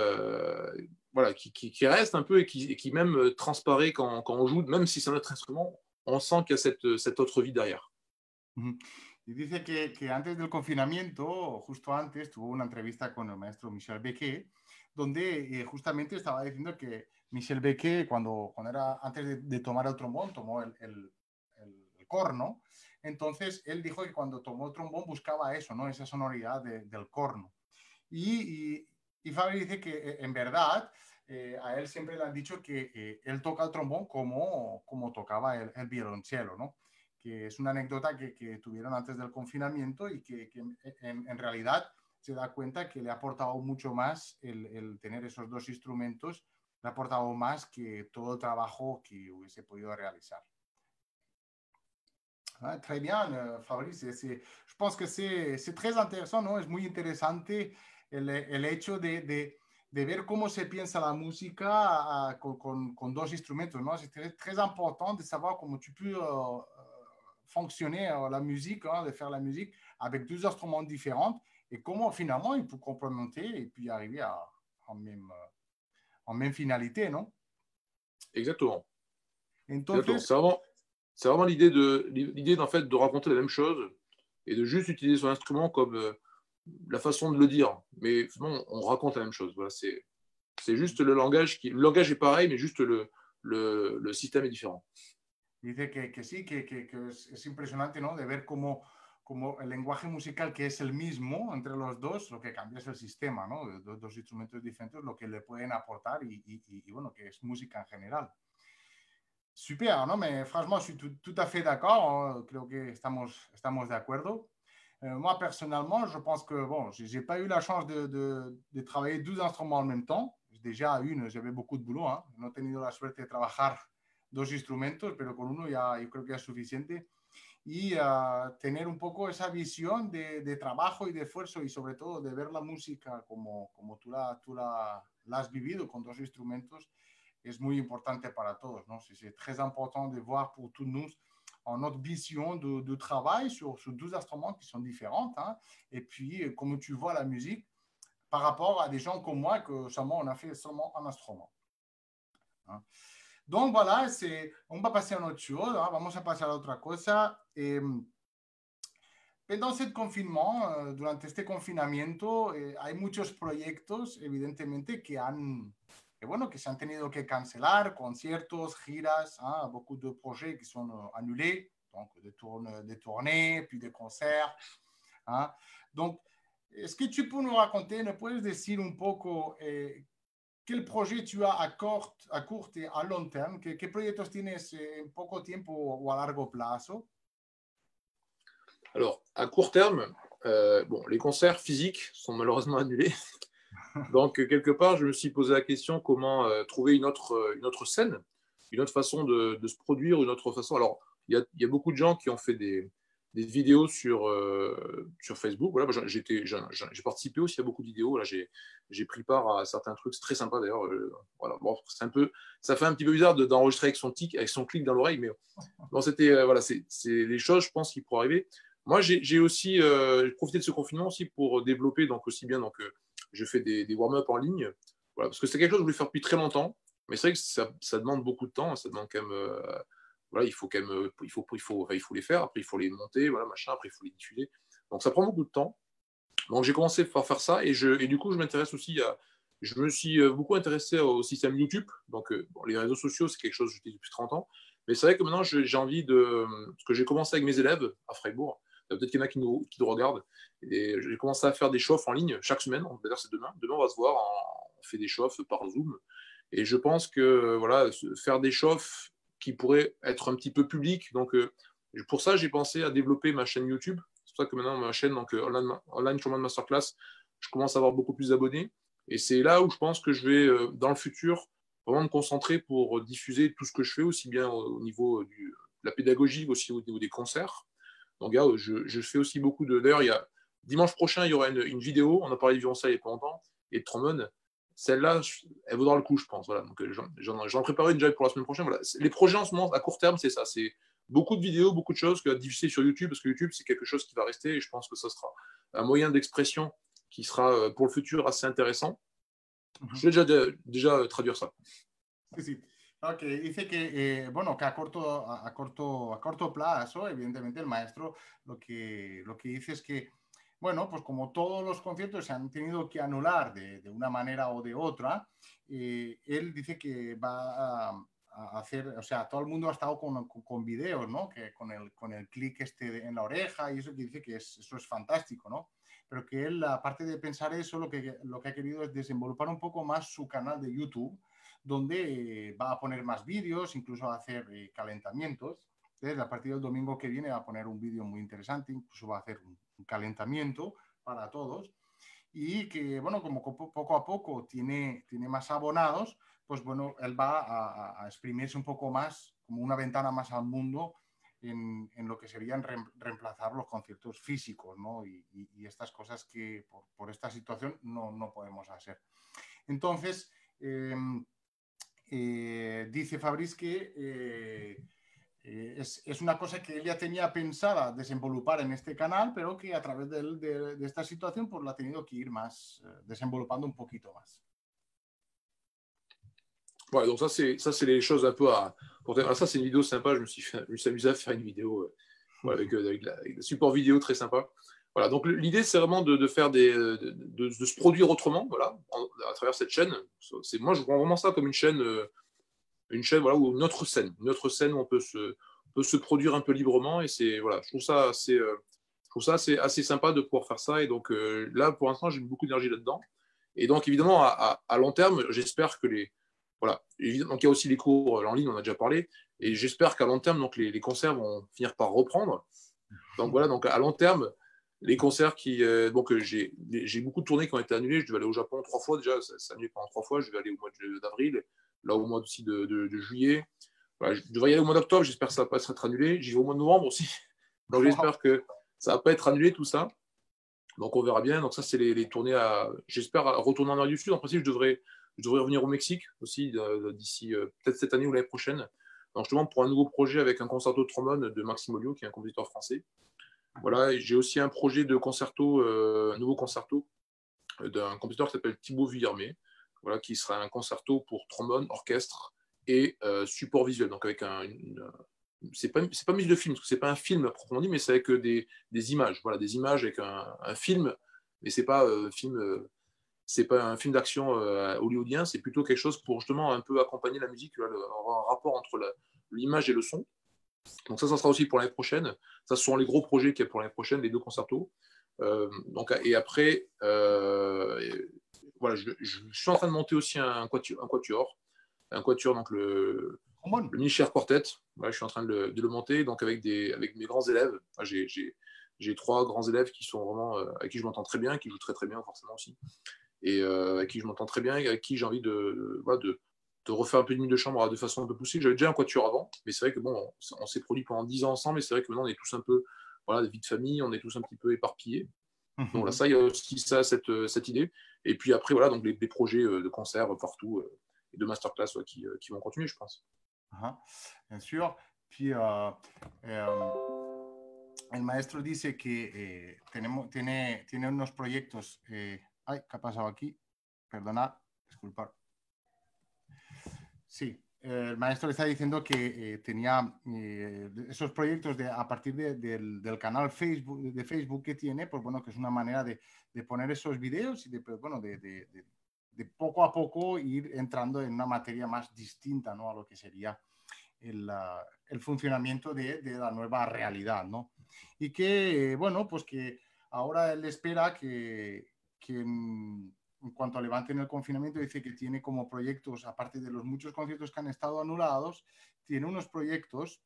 voilà, qui reste un peu et qui même transparaît quand on joue, même si c'est un autre instrument, on sent qu'il y a cette autre vie derrière. Y dice que antes del confinamiento, justo antes, tuvo una entrevista con el maestro Michel Becquer, donde justamente estaba diciendo que Michel Becquer, cuando era antes de tomar el trombón, tomó el corno. Entonces, él dijo que cuando tomó el trombón buscaba eso, ¿no? Esa sonoridad del corno. Y Fabri dice que, en verdad, a él siempre le han dicho que él toca el trombón como tocaba el violonchelo, ¿no? Que es una anécdota que tuvieron antes del confinamiento y que en realidad se da cuenta que le ha aportado mucho más el tener esos dos instrumentos, le ha aportado más que todo el trabajo que hubiese podido realizar. Ah, très bien, Fabrice. Je pense que c'est très intéressant, ¿no? Es muy interesante el hecho de ver cómo se piensa la música con dos instrumentos, ¿no? C'est très important de savoir comment tu peux fonctionner la musique, hein, de faire la musique avec deux instruments différents et comment finalement il peut complémenter et puis arriver en même finalité, non? Exactement. Entonces, c'est vraiment l'idée en fait de raconter la même chose et de juste utiliser son instrument comme la façon de le dire. Mais bon, on raconte la même chose. Voilà, c'est juste le langage est pareil, mais juste le système est différent. Dice que sí, que es impresionante, ¿no? De ver cómo el lenguaje musical, que es el mismo entre los dos, lo que cambia es el sistema, ¿no? De dos instrumentos diferentes, lo que le pueden aportar y bueno, que es música en general. Super, ¿no? Franchement, je suis tout à fait d'accord. Hein, creo que estamos de acuerdo. Moi, personnellement, je pense que, bon, j'ai pas eu la chance de travailler 12 instruments en même temps. Déjà, j'avais beaucoup de boulot. Hein. No he tenido la suerte de trabajar dos instrumentos, pero con uno ya yo creo que es suficiente. Y tener un poco esa visión de trabajo y de esfuerzo y sobre todo de ver la música como tú la has vivido con dos instrumentos es muy importante para todos, ¿no? C'est très important de voir pour tous nous notre vision de travail sur 12 instruments qui sont différents. Hein, et puis, comment tu vois la musique par rapport à des gens comme moi que seulement on a fait seulement un instrument. Hein. Donc voilà, on va passer à autre chose, hein, vamos a pasar a otra cosa. Pendant ce confinement, durante este confinamiento, hay muchos proyectos, evidentemente, que se han tenido que cancelar, conciertos, giras, hein, beaucoup de projets qui sont annulés, donc des tournées, puis des concerts. Hein. Donc, est-ce que tu peux nous raconter, nous puedes decir un poco quel projet tu as a court et à long terme? ¿Qué proyectos tienes en poco tiempo o a largo plazo? Alors, à court terme, bon, les concerts physiques sont malheureusement annulés. Donc, quelque part, je me suis posé la question comment trouver une autre scène, une autre façon de se produire, une autre façon. Alors, il y a beaucoup de gens qui ont fait des vidéos sur Facebook. Voilà, j'ai participé aussi à beaucoup de vidéos. Là, j'ai pris part à certains trucs. C'est très sympa d'ailleurs. Voilà, bon, ça fait un petit peu bizarre d'enregistrer avec son clic dans l'oreille, mais bon, c'était voilà, c'est les choses, je pense, qui pourraient arriver. Moi, j'ai aussi profité de ce confinement aussi pour développer donc aussi bien donc je fais des warm-up en ligne, voilà, parce que c'est quelque chose que je voulais faire depuis très longtemps, mais c'est vrai que ça demande beaucoup de temps, ça demande quand même voilà, il faut quand même il faut les faire, après il faut les monter, voilà, machin, après il faut les diffuser. Donc ça prend beaucoup de temps. Donc j'ai commencé par faire ça et du coup je m'intéresse aussi je me suis beaucoup intéressé au système YouTube. Donc bon, les réseaux sociaux, c'est quelque chose que j'utilise depuis 30 ans. Mais c'est vrai que maintenant j'ai envie parce que j'ai commencé avec mes élèves à Freiburg. Peut-être qu'il y en a qui nous regardent. Et j'ai commencé à faire des chauffes en ligne chaque semaine. D'ailleurs, c'est demain. Demain, on va se voir. On fait des chauffes par Zoom. Et je pense que voilà, faire des chauffes qui pourraient être un petit peu publiques. Donc, pour ça, j'ai pensé à développer ma chaîne YouTube. C'est pour ça que maintenant, ma chaîne, donc Online Showman Masterclass, je commence à avoir beaucoup plus d'abonnés. Et c'est là où je pense que je vais, dans le futur, vraiment me concentrer pour diffuser tout ce que je fais, aussi bien au niveau de la pédagogie, aussi au niveau des concerts. Donc, je fais aussi beaucoup de. D'ailleurs, dimanche prochain, il y aura une vidéo. On a parlé de violoncelle il n'y a pas longtemps et de trombone. Celle-là, elle vaudra le coup, je pense. Voilà. Donc, j'en préparais déjà pour la semaine prochaine. Voilà. Les projets en ce moment, à court terme, c'est ça. C'est beaucoup de vidéos, beaucoup de choses que diffuser sur YouTube, parce que YouTube, c'est quelque chose qui va rester et je pense que ça sera un moyen d'expression qui sera pour le futur assez intéressant. Je vais déjà traduire ça. Sí, sí. No, que dice que, bueno, que a corto plazo, evidentemente el maestro lo que dice es que, bueno, pues como todos los conciertos se han tenido que anular de una manera o de otra, él dice que va a hacer, o sea, todo el mundo ha estado con videos, ¿no? Que con el clic en la oreja y eso que dice que eso es fantástico, ¿no? Pero que él, aparte de pensar eso, lo que ha querido es desenvolupar un poco más su canal de YouTube, donde va a poner más vídeos, incluso va a hacer calentamientos. Entonces, a partir del domingo que viene va a poner un vídeo muy interesante, incluso va a hacer un calentamiento para todos. Y que, bueno, como poco a poco tiene más abonados, pues bueno, él va a exprimirse un poco más, como una ventana más al mundo en lo que serían reemplazar los conciertos físicos, ¿no? Y estas cosas que por esta situación no podemos hacer. Entonces, dice Fabrice que es una cosa que él ya tenía pensada desenvolupar en este canal, pero que a través de esta situación pues la ha tenido que ir más desenvolupando un poquito más. Ouais, donc ça c'est les choses un peu à. Alors ça c'est une vidéo sympa. Je me suis amusé à faire une vidéo voilà, avec le support vidéo très sympa. Voilà, donc l'idée c'est vraiment de faire de se produire autrement, voilà, à travers cette chaîne. Moi je vois vraiment ça comme une chaîne voilà, ou une autre scène où on peut se produire un peu librement. Et c'est voilà, je trouve ça assez sympa de pouvoir faire ça. Et donc là pour l'instant j'ai mis beaucoup d'énergie là-dedans. Et donc évidemment à long terme, j'espère que voilà, évidemment, donc il y a aussi les cours en ligne, on a déjà parlé, et j'espère qu'à long terme, donc les concerts vont finir par reprendre. Donc voilà, donc à long terme, les concerts donc j'ai beaucoup de tournées qui ont été annulées. Je devais aller au Japon 3 fois déjà, ça annulé pendant 3 fois. Je vais aller au mois d'avril, là au mois aussi de juillet. Voilà, je devrais y aller au mois d'octobre, j'espère que ça va pas être annulé. J'y vais au mois de novembre aussi, donc j'espère que ça va pas être annulé tout ça. Donc on verra bien. Donc ça c'est les tournées j'espère retourner en Amérique du Sud. En principe je devrais revenir au Mexique aussi d'ici peut-être cette année ou l'année prochaine. Donc justement pour un nouveau projet avec un concerto de trombone de Maxime Olio, qui est un compositeur français. Voilà, j'ai aussi un projet de concerto, un nouveau concerto d'un compositeur qui s'appelle Thibaut Villermé, voilà, qui sera un concerto pour trombone, orchestre et support visuel. Donc avec c'est pas musique de film, parce que c'est pas un film proprement dit, mais c'est avec des images. Voilà, des images avec un film, mais c'est pas c'est pas un film d'action hollywoodien, c'est plutôt quelque chose pour justement un peu accompagner la musique, avoir un rapport entre l'image et le son. Donc ça sera aussi pour l'année prochaine. Ça, ce sont les gros projets qu'il y a pour l'année prochaine, les 2 concertos. Donc, et après, voilà, je suis en train de monter aussi un quatuor, donc le Minicher Quartet. Voilà, je suis en train de le monter, donc avec mes grands élèves. Enfin, j'ai 3 grands élèves qui sont vraiment, avec qui je m'entends très bien, qui jouent très très bien forcément aussi, et avec qui je m'entends très bien, et avec qui j'ai envie voilà, de refaire un peu de musique de chambre de façon un peu poussée. J'avais déjà un quatuor avant, mais c'est vrai que bon, on s'est produit pendant 10 ans ensemble, et c'est vrai que maintenant on est tous un peu, voilà, de vie de famille, on est tous un petit peu éparpillés. Donc là, ça, il y a aussi ça, cette idée. Et puis après, voilà, donc des projets de concerts partout, et de masterclass qui vont continuer, je pense. Bien sûr. Puis el maestro dice que tiene unos proyectos. Ay, ¿qué ha pasado aquí? Perdonad, disculpad. Sí, el maestro está diciendo que tenía esos proyectos a partir del canal Facebook, de Facebook que tiene, pues bueno, que es una manera de poner esos videos y bueno, de poco a poco ir entrando en una materia más distinta, ¿no? A lo que sería el funcionamiento de la nueva realidad, ¿no? Y que, bueno, pues que ahora él espera que en cuanto levanten el confinamiento, dice que tiene como proyectos, aparte de los muchos conciertos que han estado anulados, tiene unos proyectos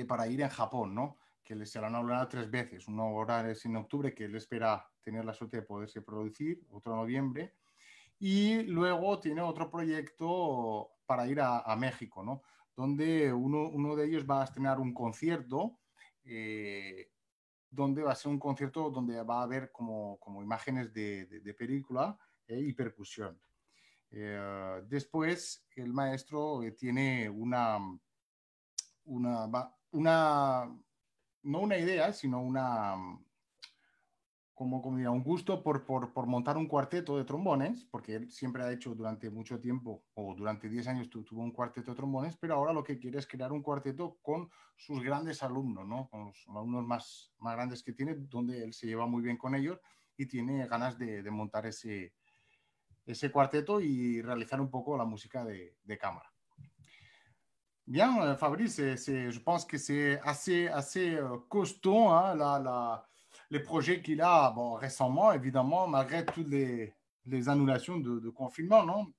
para ir en Japón, ¿no? Que se lo han anulado 3 veces. Uno ahora es en octubre, que él espera tener la suerte de poderse producir, otro en noviembre, y luego tiene otro proyecto para ir a México, ¿no? Donde uno de ellos va a estrenar un concierto, donde va a ser un concierto donde va a haber como imágenes de película y percusión. Después, el maestro tiene no una idea, sino como diría, un gusto por montar un cuarteto de trombones, porque él siempre ha hecho durante mucho tiempo, o durante 10 años tuvo un cuarteto de trombones, pero ahora lo que quiere es crear un cuarteto con sus grandes alumnos, ¿no? Con los alumnos más grandes que tiene, donde él se lleva muy bien con ellos y tiene ganas de montar ese cuarteto y realizar un poco la música de cámara. Bien, Fabrice, je pense que c'est assez costaud, hein, les projets qu'il a récemment, évidemment, malgré toutes les annulations de confinement, ¿no?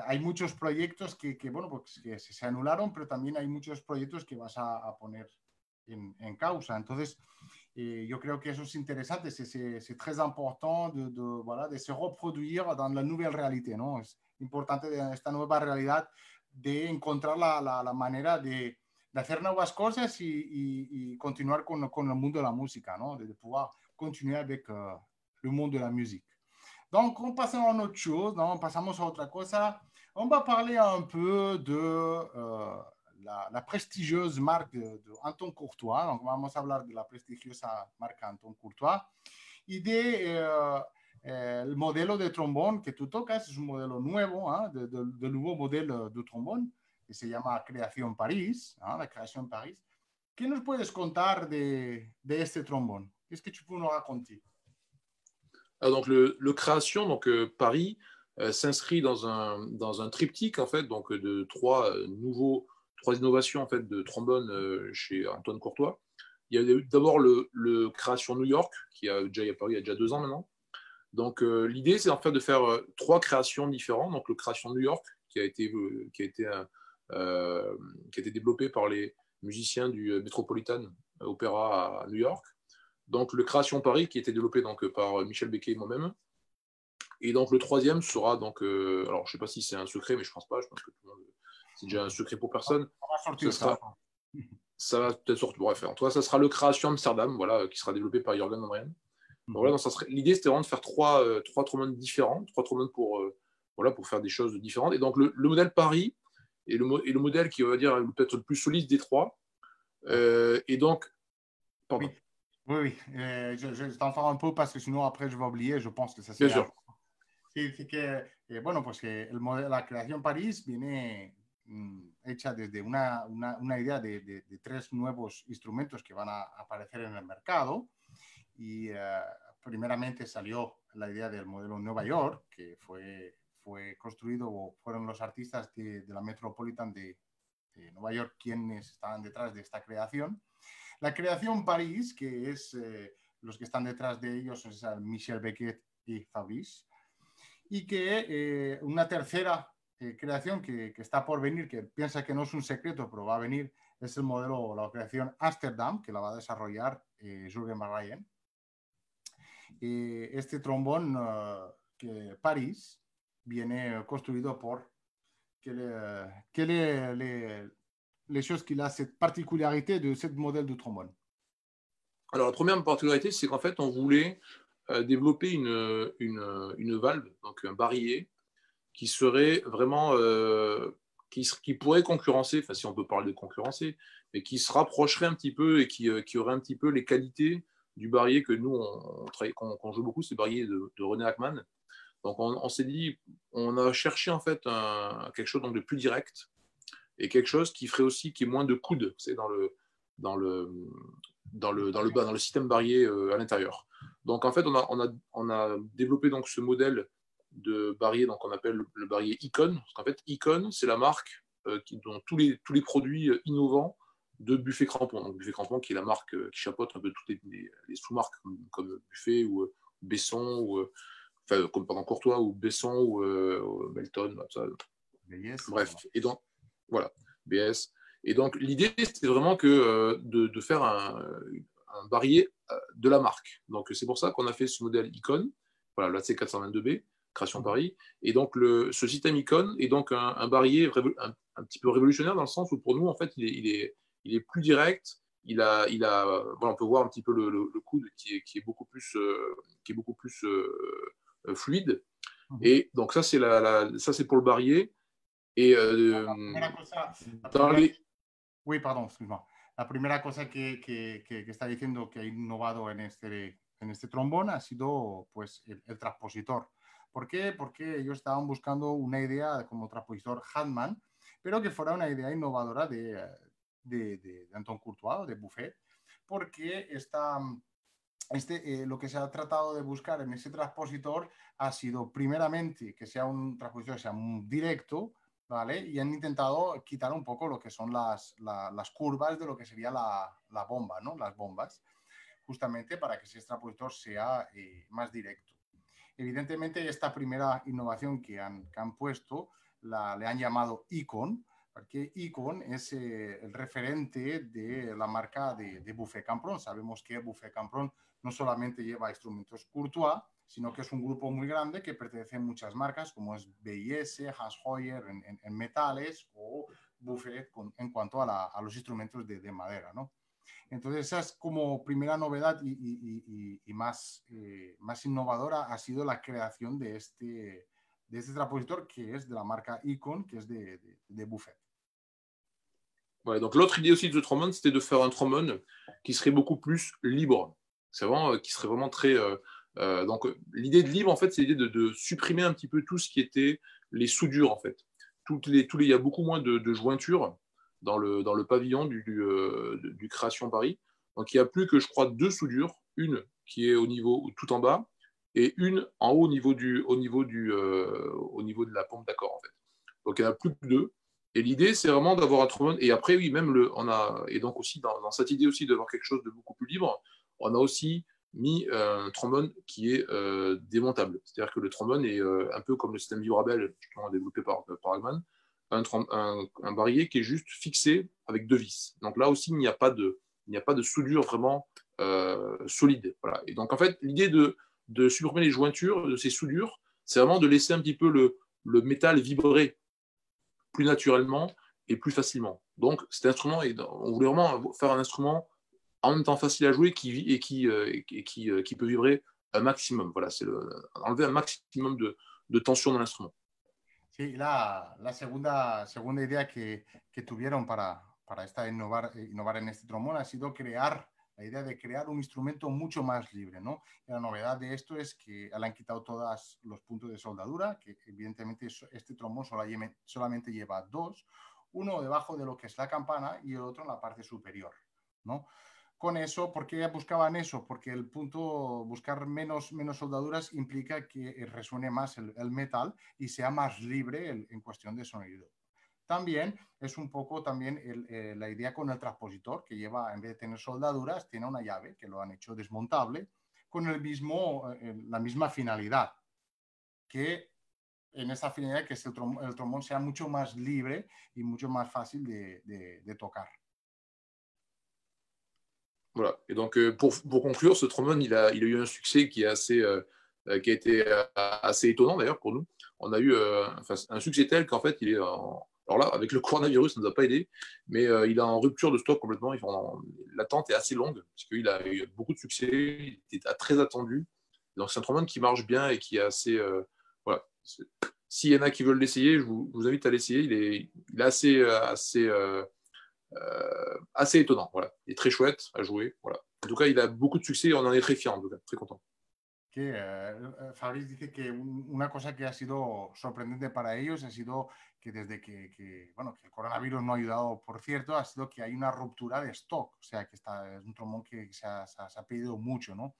Hay muchos proyectos bueno, pues que se anularon, pero también hay muchos proyectos que vas a poner en causa. Entonces, yo creo que eso es interesante, c'est très important voilà, de se reproduire dans la nouvelle réalité, ¿no? Es importante de esta nueva realidad de encontrar la manera de hacer nuevas cosas y continuar con el mundo de la música, ¿no? De pouvoir continuer avec le monde de la musique. Donc, on passe à autre chose, non? Passons à autre cosa. On va parler un peu de la prestigieuse marque de Anton Courtois. Donc, vamos a hablar de la prestigiosa marca Anton Courtois y el modelo de trombón que tú tocas. Es un modelo nuevo, ¿eh? del nuevo modelo de trombón que se llama Creación París, ¿eh? La Creación París. ¿Qué nos puedes contar de este trombón? Qu'est-ce que tu peux nous raconter? Donc le Création, donc Paris, s'inscrit dans un triptyque en fait, donc de 3 innovations en fait de trombone chez Antoine Courtois. Il y a d'abord le Création New York qui a déjà apparu il y a déjà 2 ans maintenant. Donc l'idée c'est en fait de faire 3 créations différentes. Donc le Création New York qui a été développé par les musiciens du Metropolitan Opera à New York. Donc le Création Paris qui a été développé donc par Michel Becquet et moi-même. Et donc le troisième sera donc alors je sais pas si c'est un secret, mais je pense pas. Je pense que tout le monde, c'est déjà un secret pour personne. Ça va peut-être sortir. Bref, en tout cas, ça sera le Création Amsterdam, voilà, qui sera développé par Jürgen Andrian. Donc, voilà, l'idée c'était vraiment de faire trois trombones différents, 3 trombones pour faire des choses différentes. Et donc le modèle Paris est le modèle qui, on va dire, peut-être le plus solide des 3. Et donc, pardon. Oui. Je t'en fais un peu parce que sinon après je vais oublier. Je pense que ça c'est. Bien sûr. Sí, que, bueno, pues que la Creación París viene hecha desde una idea de 3 nuevos instrumentos que van a aparecer en el mercado. Y primeramente salió la idea del modelo Nueva York, que fue construido, o fueron los artistas de la Metropolitan de Nueva York quienes estaban detrás de esta creación. La Creación París, que es los que están detrás de ellos, es Michel Becquet y Fabrice, y que una tercera creación que está por venir, que piensa que no es un secreto, pero va a venir, es el modelo, la operación Amsterdam, que la va a desarrollar Jürgen Marrayen. Este trombón que París viene construido por les choses qu'il a, cette particularité de ce modèle de trombone. Alors, la première particularité, c'est qu'en fait, on voulait développer une valve, donc un barillet, qui serait vraiment, qui pourrait concurrencer, enfin si on peut parler de concurrencer, mais qui se rapprocherait un petit peu et qui aurait un petit peu les qualités du barillet que nous, qu'on joue beaucoup, c'est le barillet de René Hackman. Donc on s'est dit, on a cherché en fait quelque chose donc de plus direct et quelque chose qui ferait aussi, qui est moins de coude, c'est dans le système barillet à l'intérieur. Donc en fait, on a développé donc ce modèle de barillet, donc on appelle le barillet Icon. Parce qu'en fait, Icon, c'est la marque dont tous les produits innovants de Buffet Crampon. Donc Buffet Crampon, qui est la marque qui chapeaute un peu toutes les sous-marques comme Buffet ou Besson, ou enfin, comme pendant Courtois ou Besson ou Melton, ça. BS, Bref, et donc voilà, BS. Et donc l'idée, c'était vraiment que de faire un barillet de la marque. Donc c'est pour ça qu'on a fait ce modèle Icon, voilà, la C422B, création Paris. Et donc ce système Icon est donc un barillet un petit peu révolutionnaire dans le sens où pour nous, en fait, il est plus direct. Voilà, on peut voir un petit peu le coude qui est beaucoup plus, fluide. Et donc ça, c'est pour le barillet. Et Oui, perdón, excuse-moi. La primera cosa que está diciendo que ha innovado en este trombón ha sido pues, el transpositor. ¿Por qué? Porque ellos estaban buscando una idea como transpositor Hartmann, pero que fuera una idea innovadora de Anton Courtois o de Buffet, porque lo que se ha tratado de buscar en ese transpositor ha sido primeramente que sea un transpositor que sea muy directo, ¿vale? Y han intentado quitar un poco lo que son las curvas de lo que sería la bomba, ¿no? Las bombas, justamente para que ese transpositor sea más directo. Evidentemente, esta primera innovación que han puesto le han llamado Icon, porque Icon es el referente de la marca de Buffet Cambron. Sabemos que Buffet Cambron no solamente lleva instrumentos Courtois, sino que es un grupo muy grande que pertenece a muchas marcas como es BIS, Hans Hoyer en metales o Buffet en cuanto a los instrumentos de madera, ¿no? Entonces esa es como primera novedad y más innovadora ha sido la creación de este transpositor que es de la marca Icon, que es de Buffet. Ouais, donc l'autre idée aussi de ce trombone, c'était de faire un trombone qui serait beaucoup plus libre. C'est vraiment qui serait vraiment très. Donc l'idée de libre, en fait, c'est l'idée de supprimer un petit peu tout ce qui était les soudures, en fait. Il y a beaucoup moins de jointures dans le pavillon du Création Paris. Donc il n'y a plus que, je crois, 2 soudures, une qui est au niveau tout en bas et une en haut au niveau de la pompe d'accord, en fait. Donc il n'y en a plus que 2. Et l'idée, c'est vraiment d'avoir un trombone. Et après, oui, même et donc aussi dans cette idée aussi d'avoir quelque chose de beaucoup plus libre, on a aussi mis un trombone qui est démontable. C'est-à-dire que le trombone est un peu comme le système vibrabel justement développé par Hagman, un barillet qui est juste fixé avec 2 vis. Donc là aussi, il n'y a pas de soudure vraiment solide. Voilà. Et donc en fait, l'idée de supprimer les jointures de ces soudures, c'est vraiment de laisser un petit peu le métal vibrer plus naturellement et plus facilement. Donc cet instrument, on voulait vraiment faire un instrument en même temps facile à jouer qui peut vibrer un maximum. Voilà, c'est enlever un maximum de tension dans l'instrument. Sí, la segunda idea que tuvieron para innovar en este trombón ha sido la idea de crear un instrumento mucho más libre, ¿no? Y la novedad de esto es que le han quitado todos los puntos de soldadura, que evidentemente este trombón solamente lleva 2, uno debajo de lo que es la campana y el otro en la parte superior, ¿no? Con eso, ¿por qué buscaban eso? Porque buscar menos soldaduras implica que resuene más el metal y sea más libre en cuestión de sonido. También es un poco la idea con el transpositor, que lleva, en vez de tener soldaduras, tiene una llave que lo han hecho desmontable con la misma finalidad, que en esa finalidad que el trombón sea mucho más libre y mucho más fácil de tocar. Voilà. Et donc, pour conclure, ce trombone, il a eu un succès qui a été assez étonnant d'ailleurs pour nous. On a eu un succès tel qu'en fait, alors là, avec le coronavirus, ça ne nous a pas aidé, mais il est en rupture de stock complètement. L'attente est assez longue, parce qu'il a eu beaucoup de succès, il était très attendu. Donc, c'est un trombone qui marche bien et qui est assez. Voilà. S'il y en a qui veulent l'essayer, je vous invite à l'essayer. Il est assez étonnant. Voilà. Il est très chouette à jouer. Voilà. En tout cas, il a beaucoup de succès et on en est très fiers, en tout cas, très content. Que Fabrice dice que una cosa que ha sido sorprendente para ellos ha sido que desde bueno, que el coronavirus no ha ayudado, por cierto, ha sido que hay una ruptura de stock, o sea, que es un trombón que se ha pedido mucho, ¿no?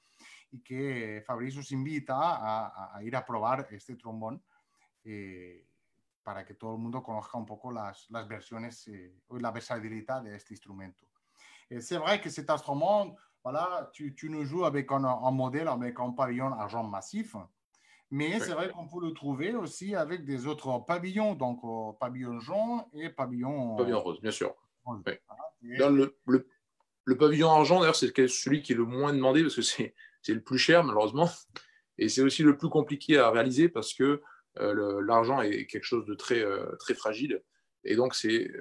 Y que Fabrice os invita a ir a probar este trombón para que todo el mundo conozca un poco las versiones y la versatilidad de este instrumento. C'est vrai que cet instrument, voilà, tu nous joues avec un modèle, avec un pavillon argent massif, mais c'est vrai qu'on peut le trouver aussi avec des autres pavillons, donc pavillon jaune et pavillon rose, bien sûr. Rose. Ouais. Voilà, Le pavillon argent, d'ailleurs, c'est celui qui est le moins demandé parce que c'est le plus cher, malheureusement. Et c'est aussi le plus compliqué à réaliser parce que l'argent est quelque chose de très, très fragile. Et donc, c'est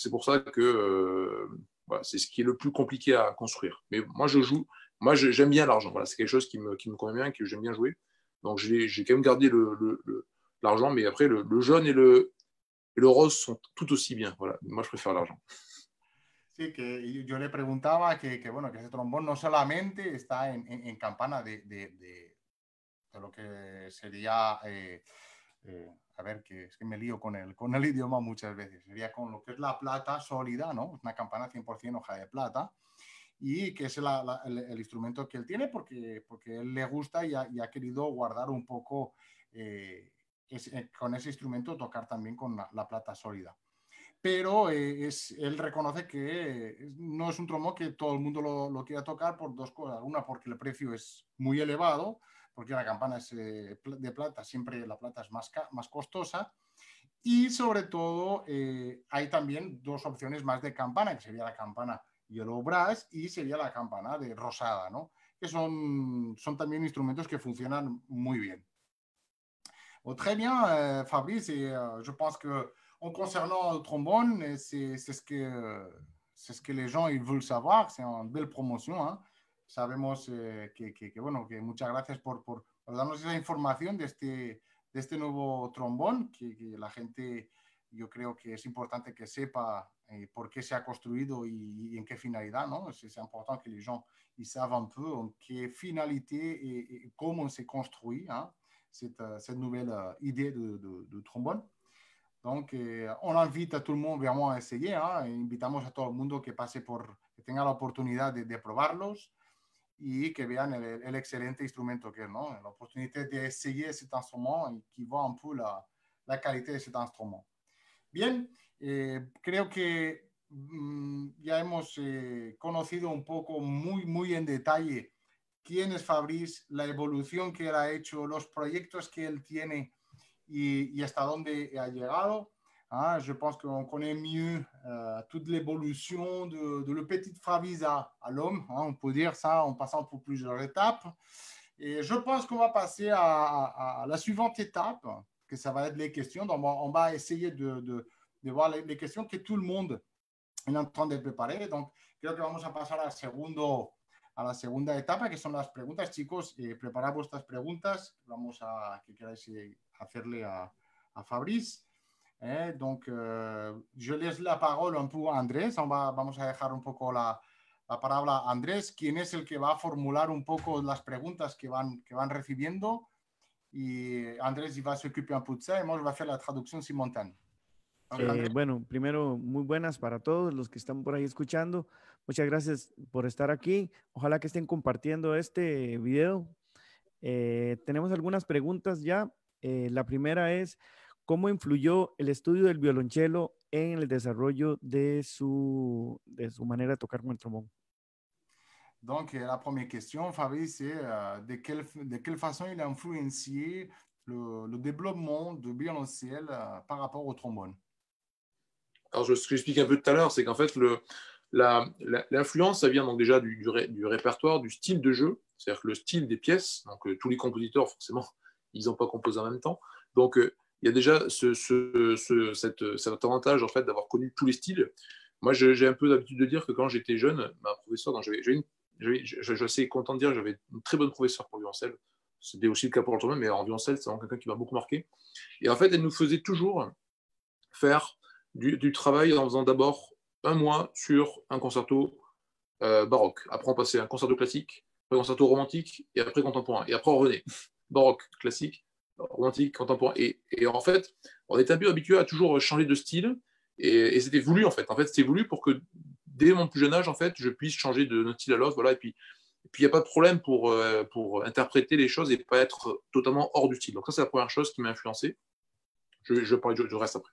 pour ça que voilà, c'est ce qui est le plus compliqué à construire. Mais moi, j'aime bien l'argent. Voilà, c'est quelque chose qui me convient bien, que j'aime bien jouer. Donc, j'ai quand même gardé l'argent, mais après, le jaune et le rose sont tout aussi bien. Voilà. Moi, je préfère l'argent. Sí, que yo le preguntaba bueno, que ese trombón no solamente está en campana de lo que sería, a ver, que es que me lío con el idioma muchas veces, sería con lo que es la plata sólida, ¿no? Una campana 100% hoja de plata, y que es el instrumento que él tiene porque él le gusta y ha querido guardar un poco con ese instrumento, tocar también con la plata sólida. Pero él reconoce que no es un trombón que todo el mundo lo quiera tocar por dos cosas. Una, porque el precio es muy elevado, porque la campana es de plata, siempre la plata es más costosa. Y sobre todo hay también dos opciones más de campana, que sería la campana Yellow Brass y sería la campana de rosada, ¿no? Que son también instrumentos que funcionan muy bien. Bon, très bien, Fabrice, et je pense que en concernant le trombone, c'est ce que les gens ils veulent savoir, c'est une belle promotion, hein. Sabemos bueno, que muchas gracias por darnos esa información de este nuevo trombón, que la gente, yo creo que es importante que sepa por qué se ha construido y en qué finalidad, ¿no? C'est important que les gens ils savent un peu en qué finalité et comment c'est construit, hein, cette nouvelle idée de trombone. Donc, on invite a tout le monde vraiment à essayer, hein. Invitamos a todo el mundo que pase que tenga la oportunidad de probarlos y que vean el excelente instrumento que es, ¿no? La oportunidad de essayer cet instrument y que voit un peu la calidad de cet instrument. Bien, creo que ya hemos conocido un poco muy en detalle quién es Fabrice, la evolución que él ha hecho, los proyectos que él tiene y hasta dónde ha llegado. Hein, je pense qu'on connaît mieux toute l'évolution de le petit Fabrice à l'homme, hein, on peut dire ça en passant pour plusieurs étapes. Et je pense qu'on va passer à la suivante étape, que ça va être les questions. Donc, on va essayer de voir les questions que tout le monde est en train de préparer. Donc, creo que vamos a pasar a la segunda etapa, que son las preguntas. Chicos, preparad vuestras preguntas. Vamos a que queráis hacerle a Fabrice. Donc, je laisse la parole un peu a Andrés. Vamos a dejar un poco la palabra a Andrés, quien es el que va a formular un poco las preguntas que van recibiendo. Y Andrés va a s'occuper un peu de ça et moi, je vais faire la traducción simultánea. Bueno, primero, muy buenas para todos los que están por ahí escuchando. Muchas gracias por estar aquí. Ojalá que estén compartiendo este video. Tenemos algunas preguntas ya. La primera es, ¿cómo influyó el estudio del violonchelo en el desarrollo de su manera de tocar con el trombón? Donc, la première question, Fabrice, c'est de quelle façon il a influencé le développement du violoncelle par rapport au trombone? Alors, ce que j'expliquais un peu tout à l'heure, c'est qu'en fait, L'influence, ça vient donc déjà du répertoire, du style de jeu, c'est-à-dire que le style des pièces, donc tous les compositeurs, forcément, ils n'ont pas composé en même temps. Donc, il y a déjà cet avantage, en fait, d'avoir connu tous les styles. Moi, j'ai un peu l'habitude de dire que quand j'étais jeune, ma professeure, je suis assez content de dire que j'avais une très bonne professeure pour le violoncelle. C'était aussi le cas pour le trombone, mais en violoncelle, c'est vraiment quelqu'un qui m'a beaucoup marqué. Et en fait, elle nous faisait toujours faire du travail en faisant d'abord un mois sur un concerto baroque. Après, on passait à un concerto classique, après un concerto romantique, et après contemporain. Et après, on revenait. Baroque, classique, romantique, contemporain. Et en fait, on était un peu habitué à toujours changer de style, et c'était voulu, en fait. En fait, c'était voulu pour que, dès mon plus jeune âge, en fait, je puisse changer d'un style à l'autre, voilà, et puis il n'y a pas de problème pour interpréter les choses et pas être totalement hors du style. Donc ça, c'est la première chose qui m'a influencé. Je parle du reste après.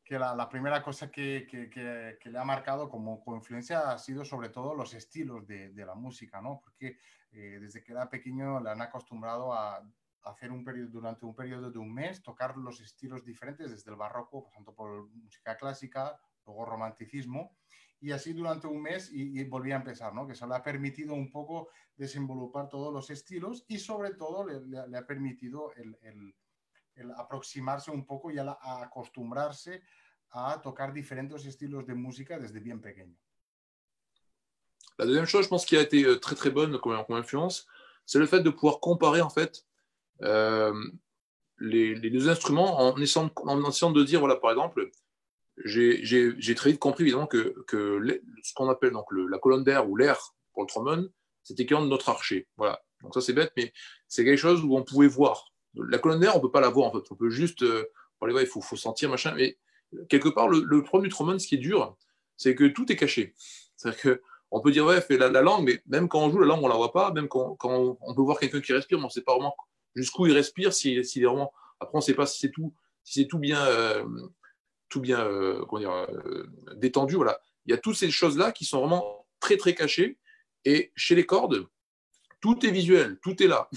Que la primera cosa que le ha marcado como influencia ha sido sobre todo los estilos de la música, ¿no? Porque desde que era pequeño le han acostumbrado a hacer durante un periodo de un mes, tocar los estilos diferentes, desde el barroco, pasando por música clásica, luego romanticismo, y así durante un mes y volvía a empezar, ¿no? Que eso le ha permitido un poco desenvolupar todos los estilos y sobre todo le ha permitido el aproximarse un poco y a acostumbrarse a tocar diferentes estilos de música desde bien pequeño. La deuxième chose, je pense, qui a été très très bonne comme influence, c'est le fait de pouvoir comparer en fait les deux instruments en essayant de dire, voilà, par exemple, j'ai très vite compris évidemment que ce qu'on appelle donc la colonne d'air ou l'air pour le trombone, c'était équivalent de notre archet. Voilà. Donc ça c'est bête, mais c'est quelque chose où on pouvait voir. La colonne d'air, on peut pas la voir en fait. On peut juste parler, ouais, il faut sentir machin. Mais quelque part, le problème du trombone, ce qui est dur, c'est que tout est caché. C'est-à-dire que on peut dire ouais, fais la langue, mais même quand on joue la langue, on la voit pas. Même quand on peut voir quelqu'un qui respire, mais on sait pas vraiment jusqu'où il respire, s'il est vraiment. Après, on sait pas si c'est tout bien. Comment dire, détendu. Voilà. Il y a toutes ces choses-là qui sont vraiment très, très cachées. Et chez les cordes, tout est visuel, tout est là.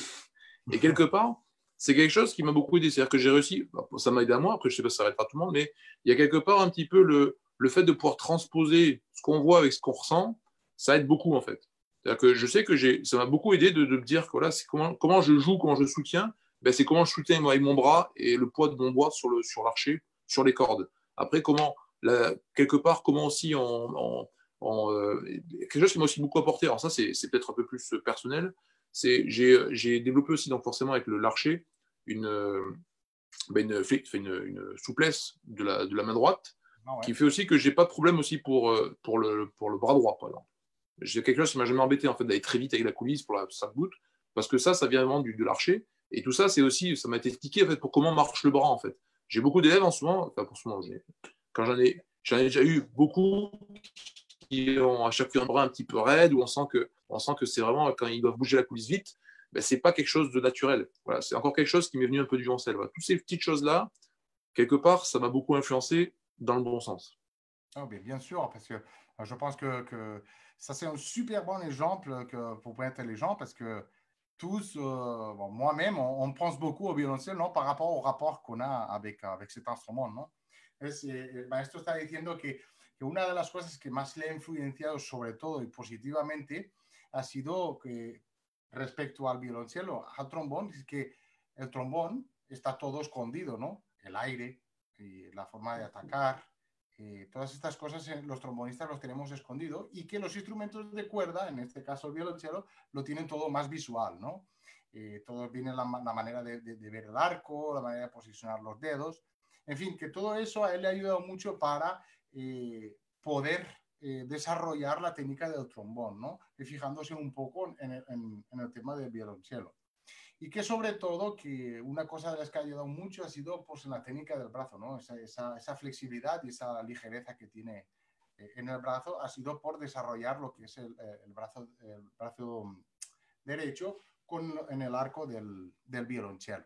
Et quelque part, c'est quelque chose qui m'a beaucoup aidé. C'est-à-dire que j'ai réussi, ça m'a aidé à moi, après je ne sais pas si ça arrêtera tout le monde, mais il y a quelque part un petit peu le fait de pouvoir transposer ce qu'on voit avec ce qu'on ressent, ça aide beaucoup en fait. C'est-à-dire que je sais que ça m'a beaucoup aidé de me dire que voilà, c'est comment je joue, comment je soutiens, ben, c'est comment je soutiens avec mon bras et le poids de mon bras sur l'archet, sur les cordes. Après, quelque part, comment aussi quelque chose qui m'a aussi beaucoup apporté, alors ça c'est peut-être un peu plus personnel, j'ai développé aussi donc forcément avec l'archet une souplesse de la main droite qui fait aussi que j'ai pas de problème aussi pour le bras droit par exemple. J'ai quelque chose qui m'a jamais embêté en fait d'aller très vite avec la coulisse pour la sac-boot parce que ça vient vraiment de l'archet et tout ça c'est aussi ça m'a été expliqué en fait pour comment marche le bras en fait. J'ai beaucoup d'élèves en ce moment, enfin pour ce moment, quand j'en ai déjà eu beaucoup qui ont à chaque fois un bras un petit peu raide, où on sent que c'est vraiment, quand ils doivent bouger la coulisse vite, ben, c'est pas quelque chose de naturel. Voilà, c'est encore quelque chose qui m'est venu un peu du violoncelle. Voilà. Toutes ces petites choses-là, quelque part, ça m'a beaucoup influencé dans le bon sens. Oh, bien sûr, parce que je pense que ça c'est un super bon exemple pour être les gens, parce que tous, bon, moi-même, on pense beaucoup au violoncelle, ¿no? Par rapport au rapport qu'on a avec cet instrument, ¿no? El maestro está diciendo que una de las cosas que más le ha influenciado, sobre todo y positivamente, ha sido que respecto al violoncelo, al trombón, es que el trombón está todo escondido, ¿no? El aire, y la forma de atacar, todas estas cosas los trombonistas los tenemos escondido y que los instrumentos de cuerda, en este caso el violonchelo, lo tienen todo más visual, ¿no? Todo viene la manera de ver el arco, la manera de posicionar los dedos, en fin, que todo eso a él le ha ayudado mucho para poder desarrollar la técnica del trombón, ¿no? Y fijándose un poco en el tema del violonchelo. Y que sobre todo, que una cosa de las que ha ayudado mucho ha sido pues, en la técnica del brazo, ¿no? Esa flexibilidad y esa ligereza que tiene en el brazo ha sido por desarrollar lo que es el brazo derecho en el arco del violonchelo.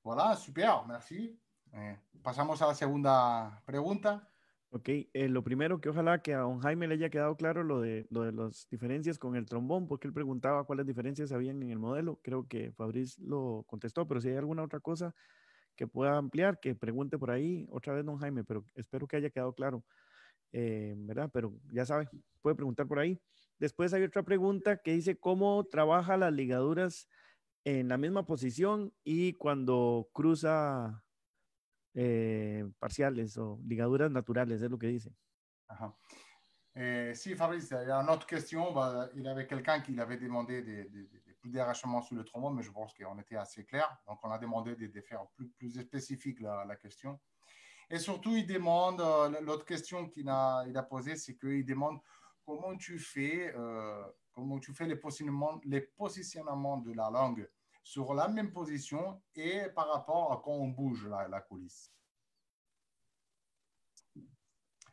Voilà, super, merci. Pasamos a la segunda pregunta. Ok, lo primero que ojalá que a don Jaime le haya quedado claro lo de las diferencias con el trombón, porque él preguntaba cuáles diferencias habían en el modelo. Creo que Fabrice lo contestó, pero si hay alguna otra cosa que pueda ampliar, que pregunte por ahí otra vez don Jaime, pero espero que haya quedado claro. ¿verdad? Pero ya sabe, puede preguntar por ahí. Después hay otra pregunta que dice, ¿cómo trabaja las ligaduras en la misma posición y cuando cruza parciales o ligaduras naturales? Es lo que dice. Ajá. Si, Fabrice, il y a une autre question. Bah, il y avait quelqu'un qui avait demandé plus d'arrachements sur le trombone, mais je pense qu'on était assez clair. Donc, on a demandé de faire plus spécifique la question. Et surtout, il demande, l'autre question qu'il a posée, c'est qu'il demande comment tu fais les positionnements de la langue sur la même position et par rapport à quand on bouge la coulisse.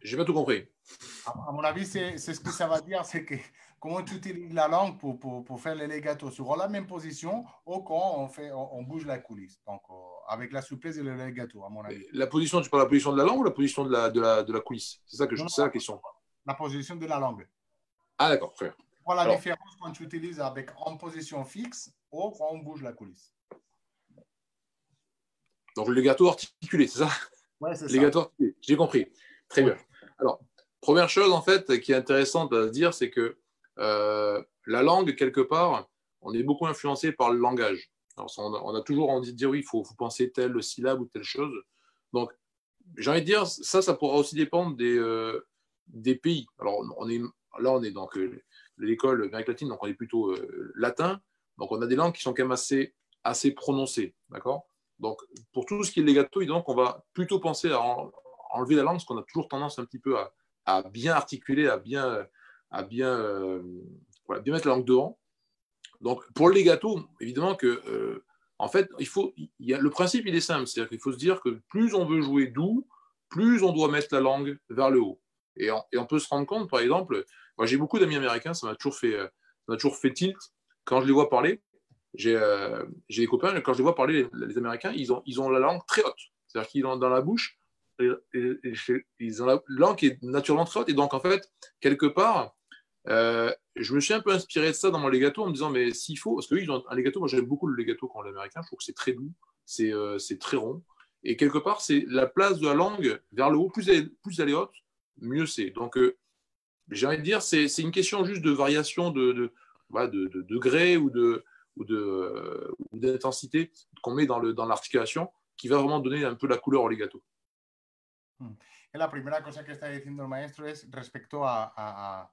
J'ai pas tout compris. À mon avis, c'est ce que ça va dire, c'est que comment tu utilises la langue pour faire les legato sur la même position ou quand on bouge la coulisse. Donc, avec la souplesse et le legato, à mon avis. La position, tu parles de la position de la langue ou la position de la coulisse? C'est ça que c'est la question. La position de la langue. Ah, d'accord, frère. Voilà la différence quand tu utilises avec en position fixe ou quand on bouge la coulisse. Donc, le legato articulé, c'est ça? Ouais, c'est ça. Legato articulé, j'ai compris. Très bien. Alors, première chose, en fait, qui est intéressante à se dire, c'est que la langue, quelque part, on est beaucoup influencé par le langage. Alors, on a toujours envie de dire, oui, il faut penser telle syllabe ou telle chose. Donc, j'ai envie de dire, ça pourra aussi dépendre des pays. Alors, on est donc l'école Amérique latine, donc on est plutôt latin. Donc, on a des langues qui sont quand même assez prononcées. D'accord? Donc, pour tout ce qui est legato, donc, on va plutôt penser à enlever la langue, parce qu'on a toujours tendance un petit peu à bien articuler, à bien mettre la langue devant. Donc, pour le legato, évidemment que, en fait, le principe, il est simple. C'est-à-dire qu'il faut se dire que plus on veut jouer doux, plus on doit mettre la langue vers le haut. Et on peut se rendre compte, par exemple, moi j'ai beaucoup d'amis américains, ça m'a toujours fait tilt. Quand je les vois parler, j'ai des copains, quand je les vois parler, les Américains, ils ont la langue très haute. C'est-à-dire qu'ils ont dans la bouche, ils ont la langue qui est naturellement très haute. Et donc, en fait, quelque part, je me suis un peu inspiré de ça dans mon legato en me disant, mais s'il faut, parce qu'eux, ils ont un legato, moi j'aime beaucoup le legato quand l'américain, je trouve que c'est très doux, c'est très rond. Et quelque part, c'est la place de la langue vers le haut, plus elle est haute, mieux c'est. Donc, j'ai envie de dire, c'est une question juste de variation de degré ou d'intensité qu'on met dans l'articulation qui va vraiment donner un peu la couleur au legato. La primera cosa que está diciendo el maestro es respecto al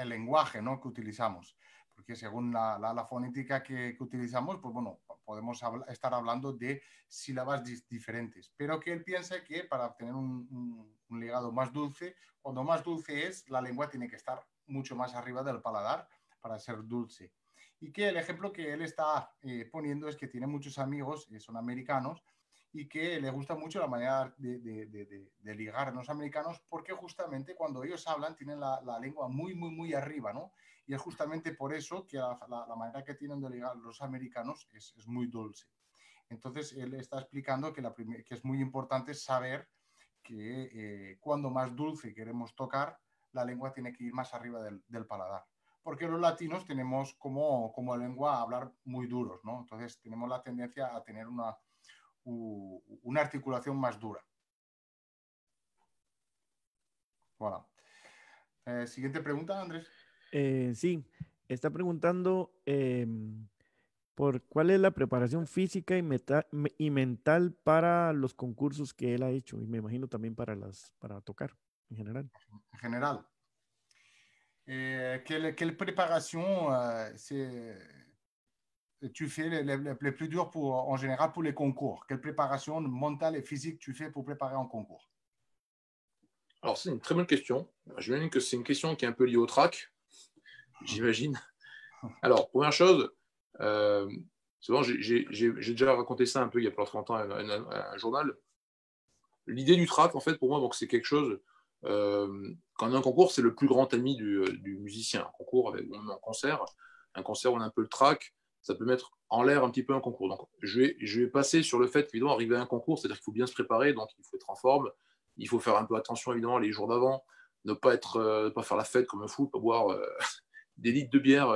lenguaje, ¿no?, que utilizamos. Porque según la fonética que utilizamos, pues bueno, podemos estar hablando de sílabas diferentes. Pero que él piensa que para obtener un legado más dulce, cuando más dulce es, la lengua tiene que estar mucho más arriba del paladar para ser dulce. Y que el ejemplo que él está poniendo es que tiene muchos amigos, son americanos, y que le gusta mucho la manera de ligar a los americanos porque justamente cuando ellos hablan tienen la lengua muy, muy, muy arriba, ¿no? Y es justamente por eso que la manera que tienen de ligar los americanos es muy dulce. Entonces, él está explicando que es muy importante saber que cuando más dulce queremos tocar, la lengua tiene que ir más arriba del paladar. Porque los latinos tenemos como lengua hablar muy duros, ¿no? Entonces, tenemos la tendencia a tener una articulación más dura. Voilà. Siguiente pregunta, Andrés. Sí, está preguntando por cuál es la preparación física y mental para los concursos que él ha hecho y me imagino también para tocar en general. En general. Quelle préparation tu fais les plus durs en général pour les concours? Quelle préparation mentale et physique tu fais pour préparer un concours? Alors, c'est une très bonne question. J'imagine que c'est une question qui est un peu liée au track. J'imagine. Alors, première chose, c'est bon, j'ai déjà raconté ça un peu il y a pas longtemps à un journal. L'idée du track, en fait, pour moi, donc, c'est quelque chose. Quand on a un concours, c'est le plus grand ami du musicien. Un concours, on a un concert, on a un peu le track. Ça peut mettre en l'air un petit peu un concours. Donc, je vais passer sur le fait qu'évidemment, arriver à un concours, c'est-à-dire qu'il faut bien se préparer, donc il faut être en forme, il faut faire un peu attention, évidemment, les jours d'avant, ne pas faire la fête comme un fou, pas boire des litres de bière,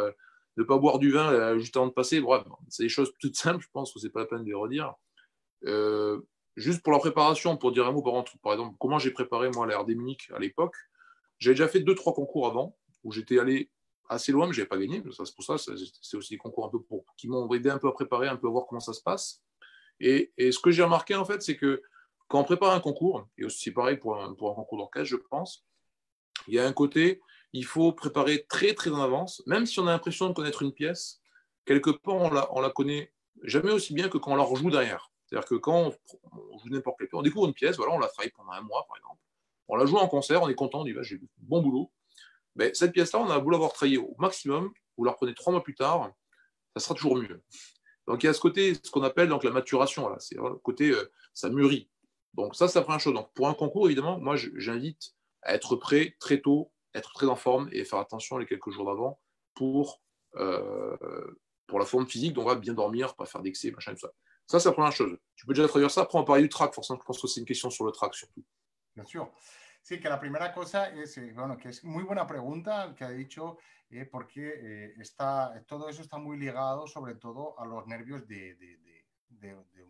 ne pas boire du vin juste avant de passer. Bref, c'est des choses toutes simples, je pense que c'est pas la peine de les redire. Juste pour la préparation, pour dire un mot, par exemple, comment j'ai préparé, moi, l'Air des Munich à l'époque, J'avais déjà fait 2-3 concours avant, où j'étais allé assez loin, mais je n'avais pas gagné. C'est pour ça, c'est aussi des concours un peu qui m'ont aidé un peu à préparer, un peu à voir comment ça se passe. Et ce que j'ai remarqué, en fait, c'est que quand on prépare un concours, et aussi pareil pour un concours d'orchestre, je pense, il y a un côté, il faut préparer très, très en avance, même si on a l'impression de connaître une pièce, quelque part, on la connaît jamais aussi bien que quand on la rejoue derrière. C'est-à-dire que quand on joue n'importe quelle pièce, on découvre une pièce, voilà, on la travaille pendant un mois, par exemple, on la joue en concert, on est content, on dit, j'ai fait bon boulot. Mais cette pièce-là, on a beau l'avoir travaillée au maximum, vous la reprenez 3 mois plus tard, ça sera toujours mieux. Donc il y a ce côté, ce qu'on appelle donc la maturation, là. C'est le côté, ça mûrit. Donc ça, c'est la première chose. Donc pour un concours, évidemment, moi, j'invite à être prêt très tôt, être très en forme et faire attention les quelques jours d'avant pour la forme physique, donc on va bien dormir, pas faire d'excès, machin, tout ça. Ça, c'est la première chose. Tu peux déjà traduire ça. Après, on parler du track, forcément, je pense que c'est une question sur le track surtout. Bien sûr. Sí, que la primera cosa es, bueno, que es muy buena pregunta que ha dicho, porque todo eso está muy ligado sobre todo a los nervios de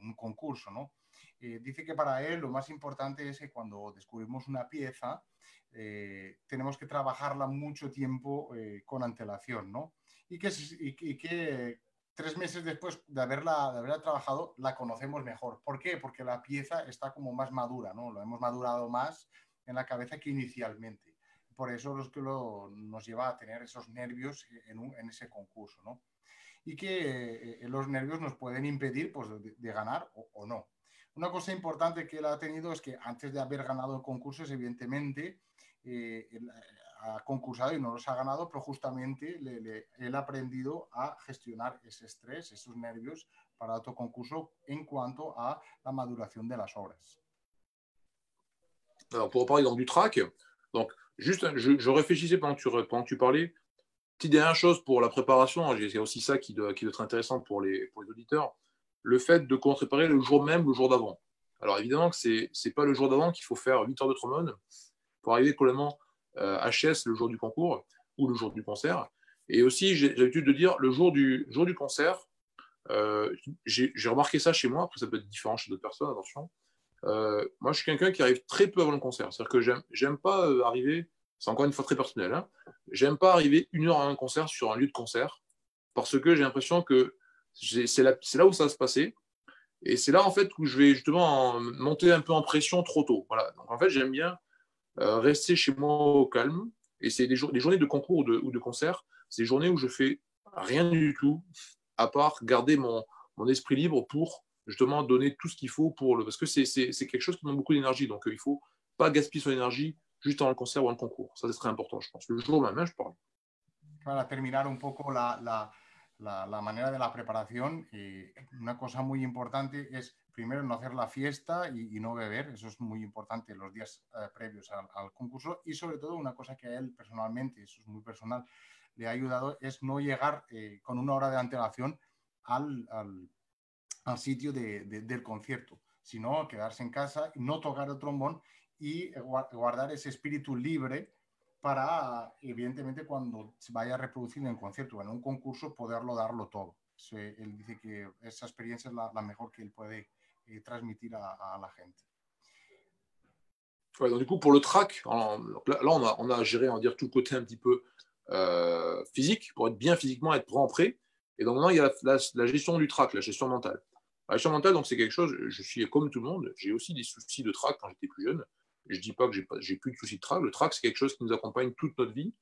un concurso, ¿no? Dice que para él lo más importante es que cuando descubrimos una pieza, tenemos que trabajarla mucho tiempo con antelación, ¿no? Y que 3 meses después de haberla trabajado, la conocemos mejor. ¿Por qué? Porque la pieza está como más madura, ¿no? Lo hemos madurado más en la cabeza que inicialmente. Por eso es que nos lleva a tener esos nervios en ese concurso, ¿no? Y que los nervios nos pueden impedir pues, de ganar o no. Una cosa importante que él ha tenido es que antes de haber ganado concursos, evidentemente, ha concursado y no los ha ganado, pero justamente él ha aprendido a gestionar ese estrés, esos nervios para otro concurso en cuanto a la maduración de las obras. Alors, pour parler donc, du track, donc, juste, je réfléchissais pendant que tu parlais. Petite dernière chose pour la préparation, c'est aussi ça qui doit être intéressant pour les auditeurs, le fait de comment préparer le jour même, le jour d'avant. Alors évidemment que ce n'est pas le jour d'avant qu'il faut faire 8 heures de trombone pour arriver complètement HS le jour du concours ou le jour du concert. Et aussi, j'ai l'habitude de dire, le jour du concert, j'ai remarqué ça chez moi, après ça peut être différent chez d'autres personnes, attention. Moi, je suis quelqu'un qui arrive très peu avant le concert. C'est-à-dire que j'aime pas arriver, c'est encore une fois très personnel, hein, j'aime pas arriver 1 heure à un concert sur un lieu de concert parce que j'ai l'impression que c'est là où ça va se passer et c'est là en fait où je vais justement monter un peu en pression trop tôt. Voilà. Donc en fait, j'aime bien rester chez moi au calme et c'est des journées de concours ou de concert, c'est des journées où je fais rien du tout à part garder mon esprit libre pour justement donner tout ce qu'il faut parce que c'est quelque chose qui demande beaucoup d'énergie, donc il ne faut pas gaspiller son énergie juste avant le concert ou avant le concours. Ça, c'est très important, je pense. Le jour même, je parle. Para terminar un poco la manera de la preparación, una cosa muy importante es primero no hacer la fiesta y no beber, eso es muy importante los días previos al concurso, y sobre todo una cosa que a él personalmente, eso es muy personal, le ha ayudado es no llegar con 1 hora de antelación al sitio del concierto, sino quedarse en casa, no tocar el trombón y guardar ese espíritu libre para, evidentemente, cuando se vaya a reproducir en el concierto o en un concurso, poderlo darlo todo. Él dice que esa experiencia es la mejor que él puede transmitir a la gente. Ouais, donc du coup, pour le track, là on a géré, on va dire, tout le côté un petit peu physique, pour être bien physiquement, être vraiment prêt. Et donc maintenant, il y a la gestion du track, la gestion mentale. La gestion mentale, donc c'est quelque chose, je suis comme tout le monde, j'ai aussi des soucis de track quand j'étais plus jeune. Je ne dis pas que j'ai plus de soucis de track. Le track, c'est quelque chose qui nous accompagne toute notre vie.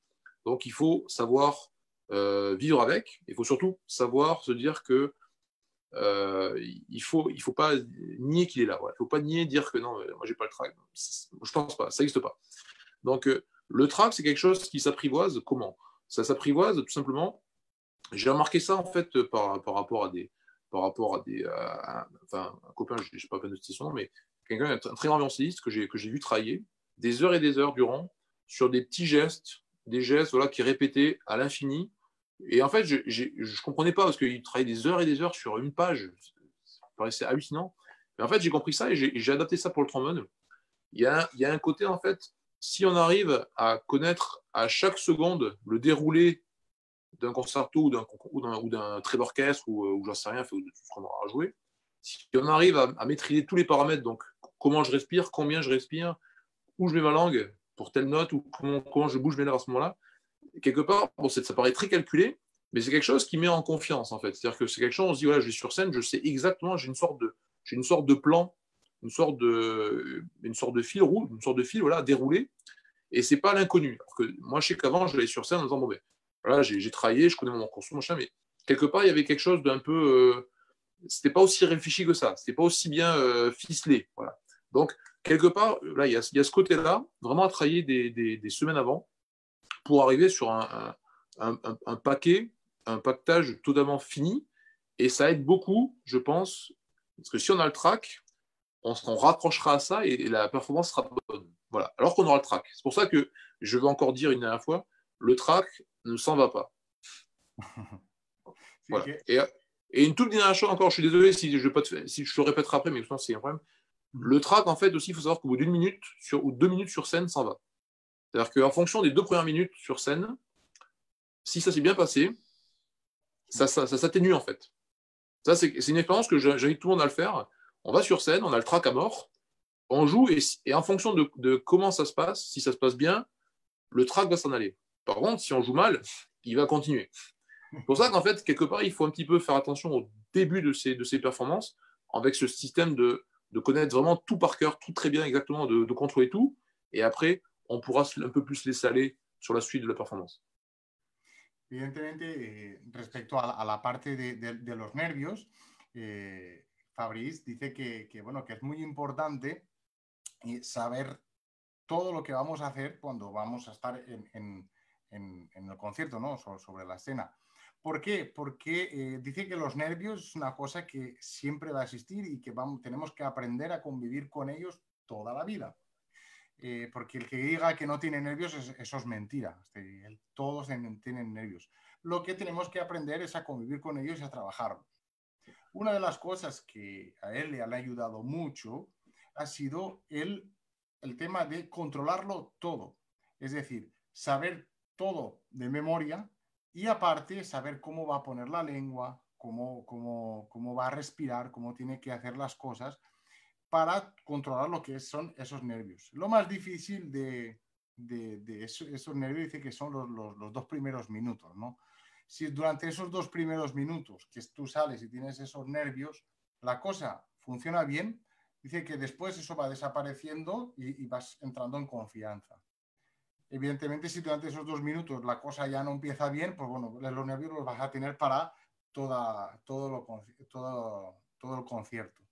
Donc il faut savoir vivre avec. Il faut surtout savoir se dire que il faut pas nier qu'il est là. Il ne faut pas nier, dire que non, moi j'ai pas le track. Je pense pas, ça n'existe pas. Donc le track, c'est quelque chose qui s'apprivoise. Comment? Ça s'apprivoise tout simplement. J'ai remarqué ça en fait par rapport à un copain, je ne sais pas de citer son nom, mais quelqu'un, un très grand violoncelliste que j'ai vu travailler des heures et des heures durant sur des petits gestes, des gestes voilà, qui répétaient à l'infini. Et en fait, je ne comprenais pas parce qu'il travaillait des heures et des heures sur une page. Ça paraissait hallucinant. Mais en fait, j'ai compris ça et j'ai adapté ça pour le trombone. Il y a un côté, en fait, si on arrive à connaître à chaque seconde le déroulé d'un concerto ou d'un trait d'orchestre ou j'en sais rien, de tout ce qu'on aura à jouer, si on arrive à maîtriser tous les paramètres, donc comment je respire, combien je respire, où je mets ma langue, pour telle note ou comment je bouge mes lèvres à ce moment-là. Quelque part, bon, ça paraît très calculé, mais c'est quelque chose qui met en confiance, en fait. C'est-à-dire que c'est quelque chose, on se dit, voilà, je vais sur scène, je sais exactement, j'ai une sorte de plan, une sorte de fil rouge, une sorte de fil, voilà, déroulé, et c'est pas l'inconnu. Alors que moi, je sais qu'avant, j'allais sur scène en disant, bon, ben, voilà, j'ai travaillé, je connais mon course, machin, mais quelque part, il y avait quelque chose d'un peu, c'était pas aussi réfléchi que ça, c'était pas aussi bien ficelé, voilà. Donc, quelque part, là, il y a ce côté-là, vraiment à travailler des semaines avant, pour arriver sur un pactage totalement fini. Et ça aide beaucoup, je pense, parce que si on a le track, on raccrochera à ça et la performance sera bonne. Voilà. Alors qu'on aura le track. C'est pour ça que je veux encore dire une dernière fois, le track ne s'en va pas. Voilà. Et une toute dernière chose encore, je suis désolé si je le répéterai après, mais je pense que c'est un problème. Le track, en fait, aussi, il faut savoir qu'au bout d'une minute ou 2 minutes sur scène, s'en va. C'est-à-dire qu'en fonction des 2 premières minutes sur scène, si ça s'est bien passé, ça s'atténue en fait. Ça, c'est une expérience que j'invite tout le monde à le faire. On va sur scène, on a le track à mort, on joue et en fonction de comment ça se passe, si ça se passe bien, le track va s'en aller. Par contre, si on joue mal, il va continuer. C'est pour ça qu'en fait, quelque part, il faut un petit peu faire attention au début de ces performances avec ce système de connaître vraiment tout par cœur, tout très bien, exactement, de contrôler tout. Et après, on pourra un peu plus laisser aller sur la suite de la performance. Evidentemente, respecto a la parte de los nervios, Fabrice dice bueno, que es muy importante saber todo lo que vamos a hacer cuando vamos a estar en el concierto, ¿no? Sobre la escena. ¿Por qué? Porque dice que los nervios es una cosa que siempre va a existir y que tenemos que aprender a convivir con ellos toda la vida. Porque el que diga que no tiene nervios, eso es mentira. Todos tienen nervios. Lo que tenemos que aprender es a convivir con ellos y a trabajarlos. Una de las cosas que a él le ha ayudado mucho ha sido el tema de controlarlo todo. Es decir, saber todo de memoria y aparte saber cómo va a poner la lengua, cómo va a respirar, cómo tiene que hacer las cosas para controlar lo que son esos nervios. Lo más difícil de esos nervios dice que son los 2 primeros minutos, ¿no? Si durante esos 2 primeros minutos que tú sales y tienes esos nervios, la cosa funciona bien, dice que después eso va desapareciendo y vas entrando en confianza. Evidentemente, si durante esos 2 minutos la cosa ya no empieza bien, pues bueno, los nervios los vas a tener para todo el concierto.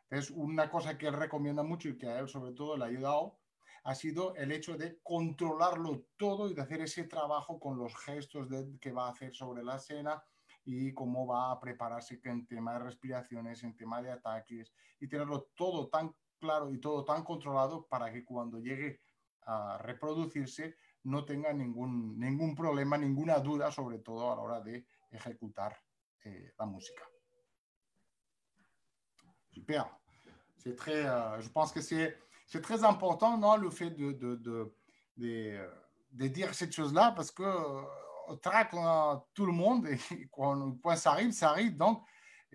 Entonces, una cosa que él recomienda mucho y que a él sobre todo le ha ayudado ha sido el hecho de controlarlo todo y de hacer ese trabajo con los gestos que va a hacer sobre la escena y cómo va a prepararse en tema de respiraciones, en tema de ataques y tenerlo todo tan claro y todo tan controlado para que cuando llegue a reproducirse no tenga ningún problema, ninguna duda, sobre todo a la hora de ejecutar la música. Super. C'est très, je pense que c'est très important, non, le fait de dire cette chose-là, parce que au track, on a tout le monde, et quand ça arrive. Donc,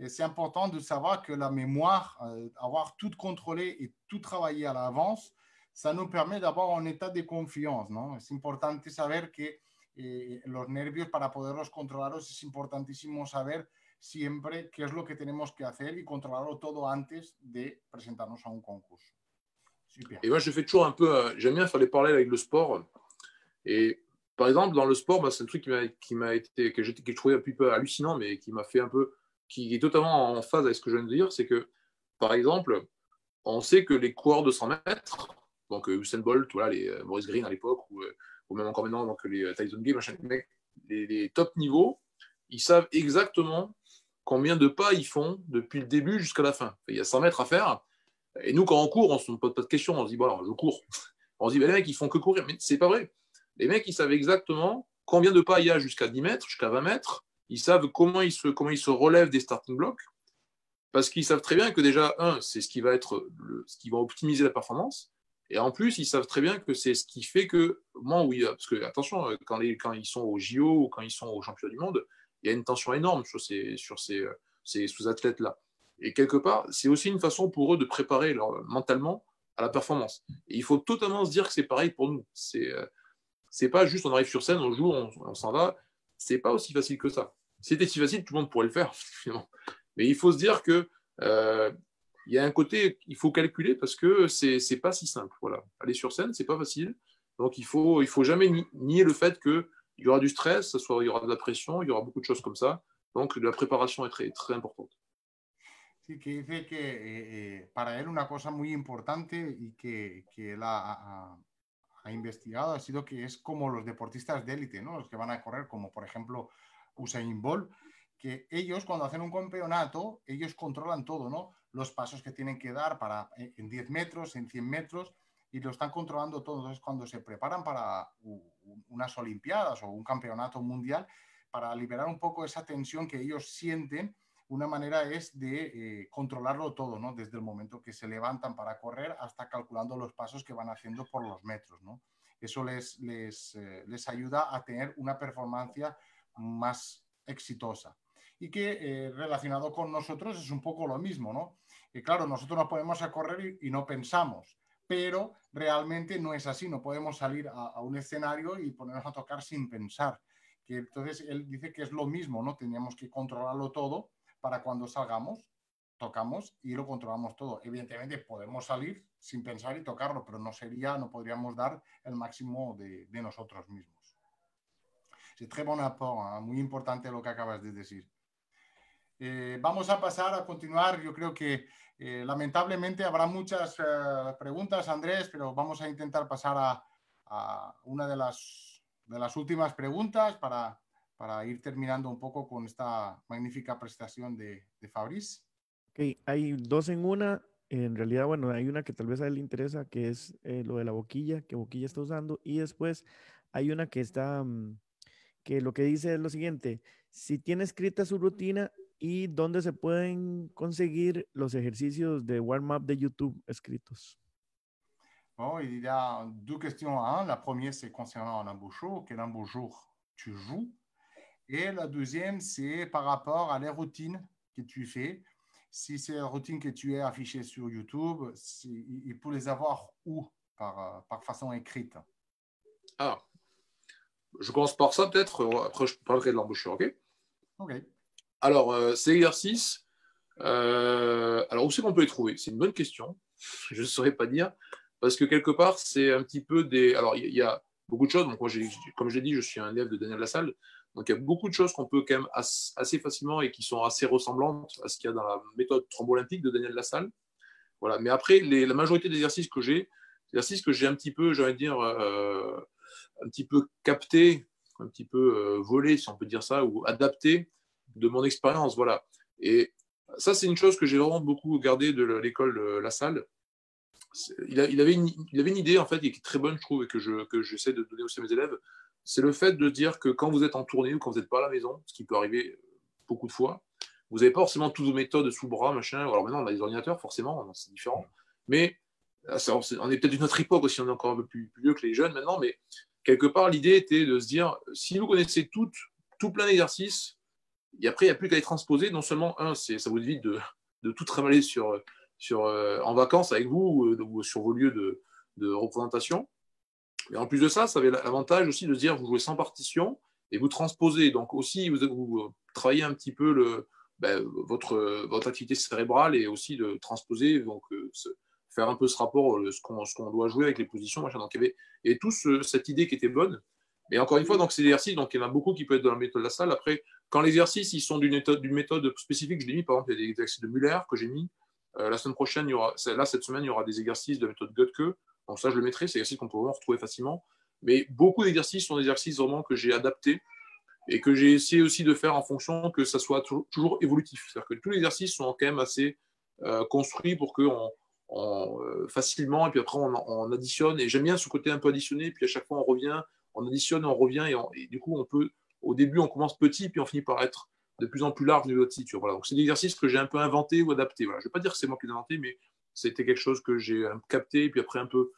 c'est important de savoir que la mémoire, avoir tout contrôlé et tout travaillé à l'avance, ça nous permet d'avoir un état de confiance, ¿no? Es importante saber que los nervios, para poderlos controlarlos, es importantísimo saber siempre qué es lo que tenemos que hacer y controlarlo todo antes de presentarnos a un concurso. Super. Et moi, je fais toujours un peu, j'aime bien faire les parallèles avec le sport. Et par exemple, dans le sport, bah, c'est un truc que j'ai trouvé un petit peu hallucinant, mais qui m'a fait un peu, qui est totalement en phase avec ce que je viens de dire, c'est que, par exemple, on sait que les coureurs de 100 mètres, donc Usain Bolt, voilà, les Maurice Green à l'époque, ou même encore maintenant, donc les Tyson Gay, les top niveaux, ils savent exactement combien de pas ils font depuis le début jusqu'à la fin. Il y a 100 mètres à faire. Et nous, quand on court, on ne se pose pas de questions. On se dit, bon, alors, je cours. On se dit, ben, les mecs, ils font que courir. Mais ce n'est pas vrai. Les mecs, ils savent exactement combien de pas il y a jusqu'à 10 mètres, jusqu'à 20 mètres. Ils savent comment ils se relèvent des starting blocks. Parce qu'ils savent très bien que déjà, c'est ce qui va optimiser la performance. Et en plus, ils savent très bien que c'est ce qui fait que, parce que, attention, quand ils sont au JO ou quand ils sont au championnat du monde, il y a une tension énorme sur ces sous-athlètes-là. Et quelque part, c'est aussi une façon pour eux de préparer mentalement à la performance. Et il faut totalement se dire que c'est pareil pour nous. C'est pas juste on arrive sur scène, on joue, on s'en va. C'est pas aussi facile que ça. Si c'était si facile, tout le monde pourrait le faire, finalement. Mais il faut se dire que il y a un côté, il faut calculer parce que c'est pas si simple. Voilà. Aller sur scène, c'est pas facile. Donc il faut jamais nier le fait qu'il y aura du stress, il y aura de la pression, il y aura beaucoup de choses comme ça. Donc la préparation est très, très importante. Sí, que dice que para él una cosa muy importante y que él ha investigado ha sido que es como los deportistas de élite, ¿no? Los que van a correr, como por ejemplo Usain Bolt, que ellos cuando hacen un campeonato, ellos controlan todo, ¿no? Los pasos que tienen que dar para, en 10 metros, en 100 metros, y lo están controlando todo. Entonces, cuando se preparan para unas Olimpiadas o un campeonato mundial, para liberar un poco esa tensión que ellos sienten, una manera es de controlarlo todo, ¿no? Desde el momento que se levantan para correr hasta calculando los pasos que van haciendo por los metros, ¿no? Eso les ayuda a tener una performance más exitosa. Y que relacionado con nosotros es un poco lo mismo, ¿no? Claro, nosotros nos ponemos a correr y no pensamos, pero realmente no es así, no podemos salir a un escenario y ponernos a tocar sin pensar. Que entonces él dice que es lo mismo, ¿no? Teníamos que controlarlo todo para cuando salgamos, tocamos y lo controlamos todo. Evidentemente podemos salir sin pensar y tocarlo, pero no podríamos dar el máximo de nosotros mismos. C'est très bon apport, ¿eh? Muy importante lo que acabas de decir. Vamos a pasar a continuar. Yo creo que lamentablemente habrá muchas preguntas, Andrés, pero vamos a intentar pasar a una de las últimas preguntas para ir terminando un poco con esta magnífica prestación de Fabrice. Ok, hay dos en una. En realidad, bueno, hay una que tal vez a él le interesa, que es lo de la boquilla, que boquilla está usando. Y después hay una que está, que lo que dice es lo siguiente: si tiene escrita su rutina y dónde se pueden conseguir los ejercicios de warm-up de YouTube escritos. Bon, il y a deux questions à un. La première, c'est concernant l'embaucheur. Quel embaucheur tu joues? Et la deuxième, c'est par rapport à les routines que tu fais. Si c'est une routine que tu es affichée sur YouTube, il peut les avoir où par façon écrite? Ah, je commence par ça peut-être. Après, je parlerai de l'embaucheur, ok? Ok. Alors, ces exercices, alors où c'est qu'on peut les trouver? C'est une bonne question. Je ne saurais pas dire. Parce que quelque part, c'est un petit peu des. Alors, il y a beaucoup de choses. Donc, moi, comme j'ai dit, je suis un élève de Daniel Lassalle. Donc, il y a beaucoup de choses qu'on peut quand même assez facilement et qui sont assez ressemblantes à ce qu'il y a dans la méthode thrombo-olympique de Daniel Lassalle. Voilà. Mais après, la majorité des exercices que j'ai un petit peu, j'ai envie de dire, un petit peu capté, un petit peu volé, si on peut dire ça, ou adapté de mon expérience. Voilà. Et ça, c'est une chose que j'ai vraiment beaucoup gardé de l'école Lassalle. Il avait une idée, en fait, qui est très bonne, je trouve, et que j'essaie de donner aussi à mes élèves. C'est le fait de dire que quand vous êtes en tournée ou quand vous n'êtes pas à la maison, ce qui peut arriver beaucoup de fois, vous n'avez pas forcément toutes vos méthodes sous le bras, machin. Alors maintenant, on a des ordinateurs, forcément, c'est différent. Mais on est peut-être d'une autre époque aussi, on est encore un peu plus vieux que les jeunes maintenant, mais quelque part, l'idée était de se dire, si vous connaissez tout plein d'exercices, et après, il n'y a plus qu'à les transposer. Non seulement, ça vous évite de tout travailler en vacances avec vous ou sur vos lieux de représentation. Mais en plus de ça, ça avait l'avantage aussi de se dire vous jouez sans partition et vous transposez. Donc aussi, vous travaillez un petit peu votre activité cérébrale et aussi de transposer, donc faire un peu ce rapport, ce qu'on doit jouer avec les positions. Machin. Donc il y avait tous cette idée qui était bonne. Et encore une fois, donc, ces exercices, donc, il y en a beaucoup qui peuvent être dans la méthode Lassalle. Après, quand les exercices ils sont d'une méthode spécifique, je l'ai mis, par exemple, il y a des exercices de Muller que j'ai mis. La semaine prochaine, cette semaine, il y aura des exercices de méthode Götke. Donc ça, je le mettrai, c'est des exercices qu'on peut vraiment retrouver facilement. Mais beaucoup d'exercices sont des exercices vraiment que j'ai adaptés et que j'ai essayé aussi de faire en fonction que ça soit toujours évolutif. C'est-à-dire que tous les exercices sont quand même assez construits pour qu'on facilement, et puis après on additionne. Et j'aime bien ce côté un peu additionné, puis à chaque fois on revient, on additionne, on revient, et du coup, au début, on commence petit, puis on finit par être de plus en plus large niveau de titre. Voilà. Donc, c'est des exercices que j'ai un peu inventés ou adaptés. Voilà. Je ne vais pas dire que c'est moi qui l'ai inventé, mais c'était quelque chose que j'ai capté, puis après un peu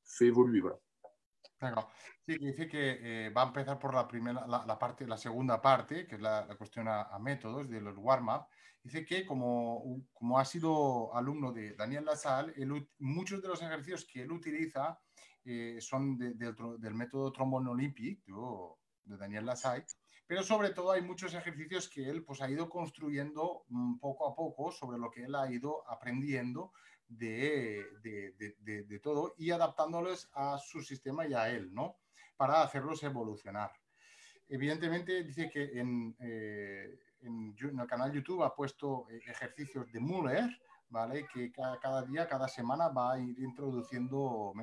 fait évoluer. Voilà. Claro. Sí, que dice que va a empezar por la segunda parte, que es la cuestión a métodos de los warm-up. Dice que como ha sido alumno de Daniel Lassalle, muchos de los ejercicios que él utiliza son del método Trombone Olympic de Daniel Lassalle, pero sobre todo hay muchos ejercicios que él pues, ha ido construyendo poco a poco sobre lo que él ha ido aprendiendo de todo y adaptándolos a su sistema y a él, ¿no? Para hacerlos evolucionar. Evidentemente dice que en el canal YouTube ha puesto ejercicios de Muller, ¿vale? Que cada día, cada semana va a ir introduciendo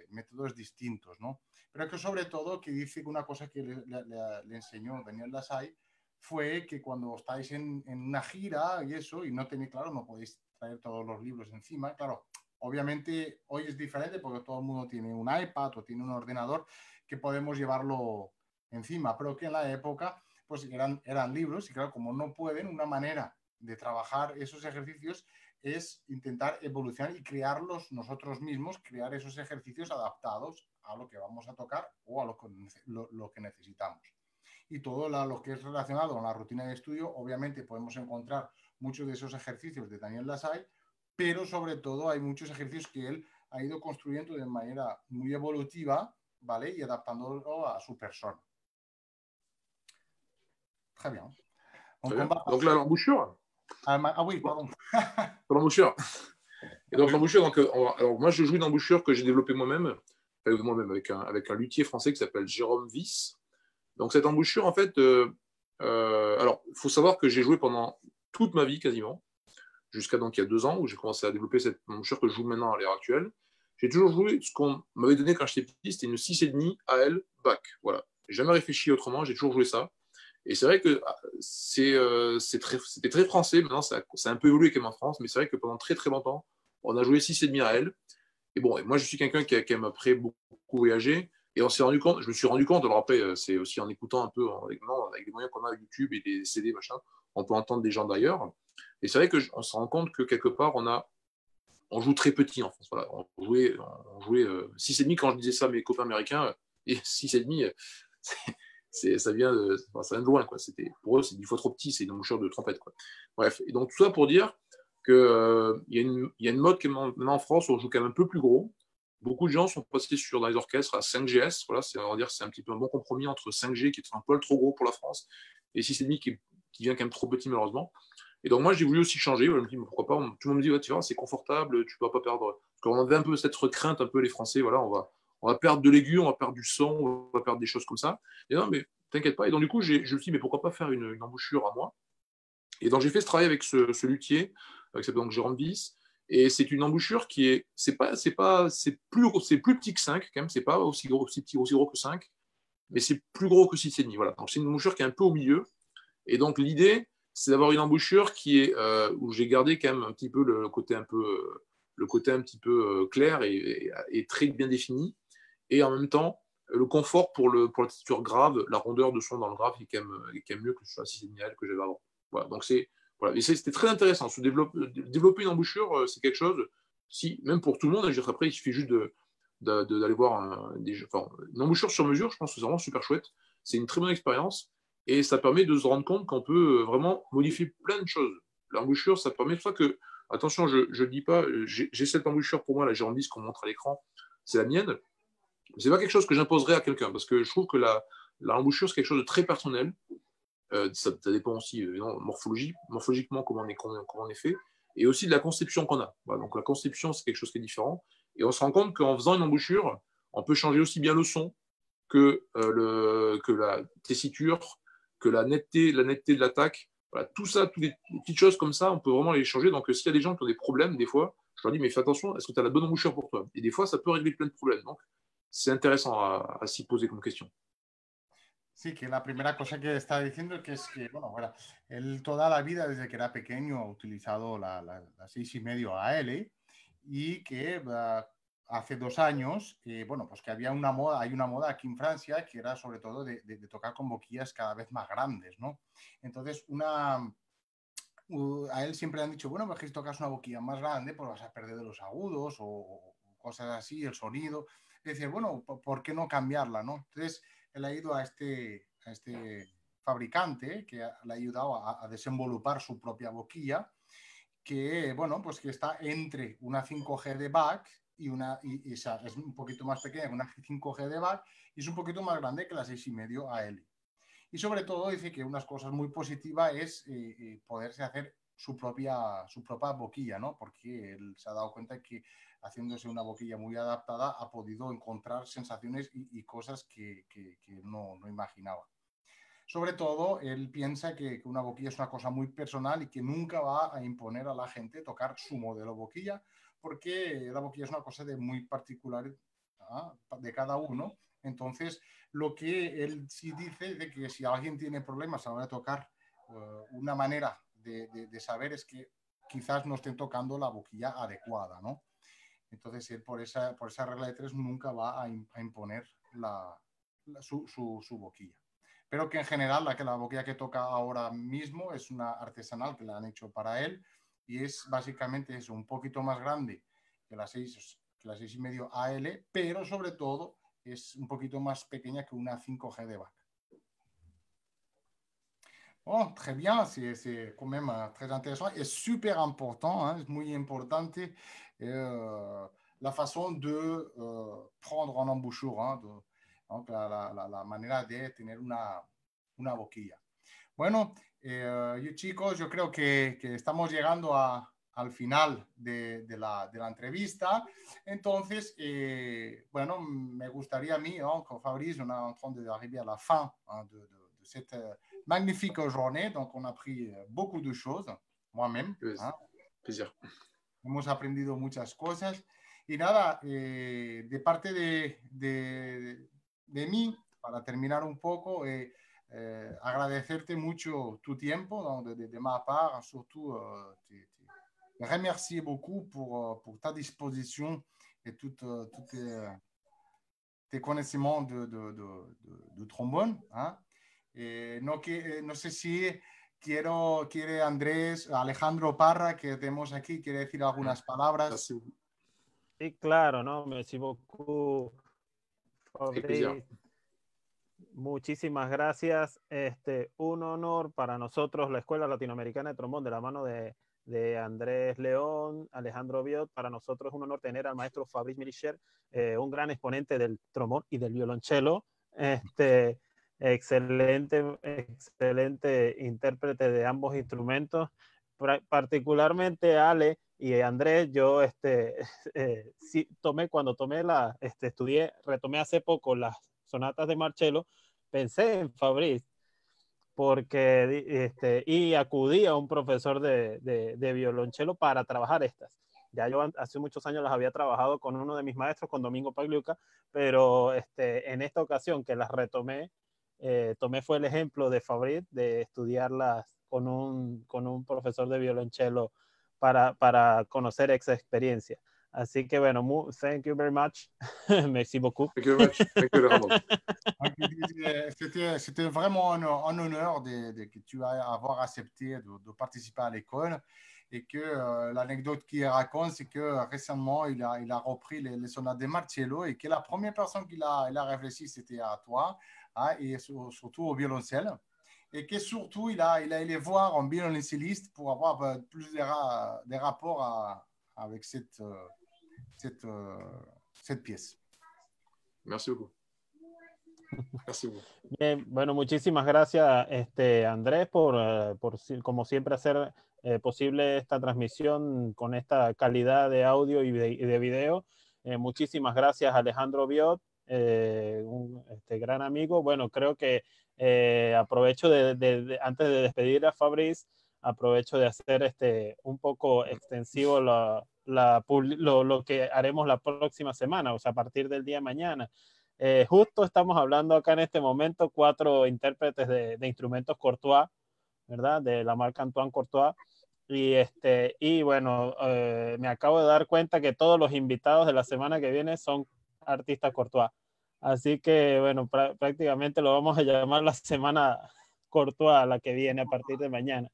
métodos distintos, ¿no? Pero que sobre todo que dice que una cosa que le enseñó Daniel Lassalle fue que cuando estáis en una gira y eso, y no tenéis claro, no podéis traer todos los libros encima. Claro, obviamente hoy es diferente porque todo el mundo tiene un iPad o tiene un ordenador que podemos llevarlo encima, pero que en la época pues eran libros y claro, como no pueden, una manera de trabajar esos ejercicios es intentar evolucionar y crearlos nosotros mismos, crear esos ejercicios adaptados a lo que vamos a tocar o a lo que necesitamos. Y todo lo que es relacionado con la rutina de estudio, obviamente podemos encontrar muchos de esos ejercicios de Daniel Lassalle, pero sobre todo hay muchos ejercicios que él ha ido construyendo de manera muy evolutiva, ¿vale? Y adaptándolo a su persona. Très bien. Donc là, l'embouchure. Ah oui, pardon. L'embouchure. Et donc l'embouchure, alors moi je joue une embouchure que j'ai développée moi-même avec un luthier français qui s'appelle Jérôme Wyss. Donc cette embouchure, en fait, alors il faut savoir que j'ai joué pendant toute ma vie quasiment, jusqu'à donc il y a 2 ans où j'ai commencé à développer cette embouchure que je joue maintenant à l'heure actuelle. J'ai toujours joué ce qu'on m'avait donné quand j'étais petit, c'était une 6,5 AL back. Voilà. J'ai jamais réfléchi autrement, j'ai toujours joué ça. Et c'est vrai que c'était très français, maintenant ça a un peu évolué quand même en France, mais c'est vrai que pendant très très longtemps, on a joué 6,5 AL. Et bon, et moi je suis quelqu'un qui a quand même après beaucoup voyagé. Et je me suis rendu compte, alors après, c'est aussi en écoutant un peu, avec les moyens qu'on a avec YouTube et les CD, machin, on peut entendre des gens d'ailleurs. Et c'est vrai qu'on se rend compte que quelque part, on joue très petit en France. Voilà. On jouait 6,5 quand je disais ça à mes copains américains, et 6,5, ça vient de loin, quoi. Pour eux, c'est 10 fois trop petit, c'est une embouchure de trompette, quoi. Bref, et donc tout ça pour dire qu'il y a une mode maintenant en France où on joue quand même un peu plus gros. Beaucoup de gens sont passés dans les orchestres à 5GS. Voilà, on va dire c'est un petit peu un bon compromis entre 5G, qui est un poil trop gros pour la France, et 6,5 qui vient quand même trop petit, malheureusement. Et donc moi, j'ai voulu aussi changer. Je me dis, pourquoi pas. Tout le monde me dit, ouais, tu vois, c'est confortable, tu ne vas pas perdre. Parce qu'on avait un peu cette crainte, un peu les Français, voilà, on va perdre de l'aigu, on va perdre du son, on va perdre des choses comme ça. Et non, mais t'inquiète pas. Et donc du coup, je me suis dit, mais pourquoi pas faire une embouchure à moi. Et donc j'ai fait ce travail avec ce luthier, qui s'appelle donc Jérôme Wyss. Et c'est une embouchure qui c'est plus petit que 5 quand même, c'est pas aussi gros que 5, mais c'est plus gros que 6,5. Voilà. Donc c'est une embouchure qui est un peu au milieu. Et donc l'idée, c'est d'avoir une embouchure où j'ai gardé quand même un petit peu le côté un petit peu clair et très bien défini, et en même temps le confort pour la tessiture grave, la rondeur de son dans le grave qui est quand même mieux que sur la 6,5 que j'avais avant. Voilà, donc voilà. Et c'était très intéressant. Développer une embouchure, c'est quelque chose, même pour tout le monde. Après, il suffit juste d'aller voir une embouchure sur mesure. Je pense que c'est vraiment super chouette. C'est une très bonne expérience et ça permet de se rendre compte qu'on peut vraiment modifier plein de choses. L'embouchure, ça permet de ça que, attention, je ne dis pas, j'ai cette embouchure pour moi, la Jérôme Wyss qu'on montre à l'écran, c'est la mienne. C'est pas quelque chose que j'imposerais à quelqu'un parce que je trouve que l'embouchure, c'est quelque chose de très personnel. Ça dépend aussi morphologiquement comment on est fait, et aussi de la conception qu'on a. Voilà, donc la conception, c'est quelque chose qui est différent, et on se rend compte qu'en faisant une embouchure, on peut changer aussi bien le son que la tessiture, que la netteté de l'attaque. Voilà, tout ça, toutes les petites choses comme ça, on peut vraiment les changer. Donc s'il y a des gens qui ont des problèmes, des fois, je leur dis, mais fais attention, est-ce que tu as la bonne embouchure pour toi? Et des fois, ça peut régler plein de problèmes. Donc c'est intéressant à s'y poser comme question. Sí, que la primera cosa que está diciendo es que, bueno, él toda la vida, desde que era pequeño, ha utilizado la 6,5 AL y que hace 2 años, bueno, pues que hay una moda aquí en Francia que era sobre todo de tocar con boquillas cada vez más grandes, ¿no? Entonces, a él siempre le han dicho, bueno, pues que si tocas una boquilla más grande, pues vas a perder de los agudos o cosas así, el sonido. dice, bueno, ¿por qué no cambiarla, no? Entonces, él ha ido a este fabricante que le ha ayudado a desenvolupar su propia boquilla, que, bueno, pues que está entre una 5G de back y es un poquito más pequeña que una 5G de back y es un poquito más grande que la 6,5 AL. Y sobre todo dice que unas cosas muy positivas es poderse hacer su propia boquilla, ¿no? Porque él se ha dado cuenta que haciéndose una boquilla muy adaptada ha podido encontrar sensaciones y cosas que no imaginaba. Sobre todo, él piensa que una boquilla es una cosa muy personal y que nunca va a imponer a la gente tocar su modelo boquilla, porque la boquilla es una cosa de muy particular, de cada uno. Entonces, lo que él sí dice de que si alguien tiene problemas a la hora de tocar, una manera de saber es que quizás no estén tocando la boquilla adecuada, ¿no? Entonces, él por esa regla de 3 nunca va a imponer su boquilla. Pero que en general la boquilla que toca ahora mismo es una artesanal que la han hecho para él y es básicamente eso, un poquito más grande que la 6,5 AL, pero sobre todo es un poquito más pequeña que una 5G de back. Bon, très bien, c'est quand même très intéressant et super important, hein, c'est muy importante la façon de prendre en embouchure, hein, donc la manera de tener una boquilla. Bueno, chicos, yo creo que estamos llegando al final de la entrevista. Entonces, bueno, me gustaría a mí, hein, con Fabrice, on est en train d'arriver à la fin de cette magnifique journée. Donc, on a appris beaucoup de choses, moi-même. Hein. Plaisir. Hemos aprendido muchas cosas. Y nada, de parte de mí, para terminar un poco, agradecerte mucho tu tiempo, de ma part, surtout te remercier beaucoup pour ta disposition et tous tes connaissances de trombone. Hein. No sé si quiere Andrés, Alejandro Parra, que tenemos aquí, quiere decir algunas palabras. Sí, claro, ¿no? Merci beaucoup, Fabrice. Muchísimas gracias. Un honor para nosotros, la Escuela Latinoamericana de Trombón, de la mano de Andrés León, Alejandro Biot. Para nosotros es un honor tener al maestro Fabrice Milicher, un gran exponente del trombón y del violonchelo. Excelente intérprete de ambos instrumentos. Particularmente Ale y Andrés, yo sí, retomé hace poco las sonatas de Marcello, pensé en Fabrice porque y acudí a un profesor de violonchelo para trabajar estas. Ya yo hace muchos años las había trabajado con uno de mis maestros, con Domingo Pagliuca, pero en esta ocasión que las retomé, fue el ejemplo de Fabrice de estudiarlas con un profesor de violonchelo para conocer esa experiencia. Así que bueno, thank you very much. Merci beaucoup. Thank you very much. Thank you, Alejandro. C'était vraiment un honneur que tu aies avoir accepté de participer à l'école et que l'anecdote qu'il raconte, c'est que récemment, il a repris les sonates de Marcello et que la première personne qu'il a réfléchi, c'était à toi, hein, et surtout au violoncelle. Et que surtout, il a allé voir un violoncelliste pour avoir plus de rapports avec cette pièce. Merci beaucoup. Merci beaucoup. Bien, bueno, muchísimas gracias, Andrés, por como siempre hacer posible esta transmisión con esta calidad de audio y de video. Muchísimas gracias, Alejandro Biot, un gran amigo. Bueno, creo que aprovecho antes de despedir a Fabrice, aprovecho de hacer un poco extensivo lo que haremos la próxima semana, o sea, a partir del día de mañana. Justo estamos hablando acá en este momento 4 intérpretes de instrumentos Courtois, ¿verdad? De la marca Antoine Courtois. Y bueno, me acabo de dar cuenta que todos los invitados de la semana que viene son artistas Courtois. Así que, bueno, prácticamente lo vamos a llamar la semana Courtois, la que viene a partir de mañana.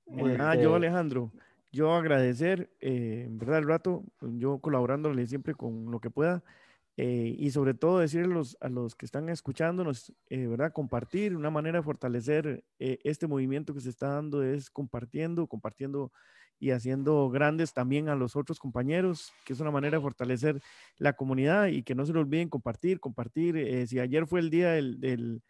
Yo, Alejandro, yo agradecer, en verdad, el rato, yo colaborándole siempre con lo que pueda. Y sobre todo decirle a los que están escuchándonos, ¿verdad? Compartir, una manera de fortalecer este movimiento que se está dando es compartiendo, compartiendo y haciendo grandes también a los otros compañeros, que es una manera de fortalecer la comunidad y que no se lo olviden compartir, compartir. Si ayer fue el día del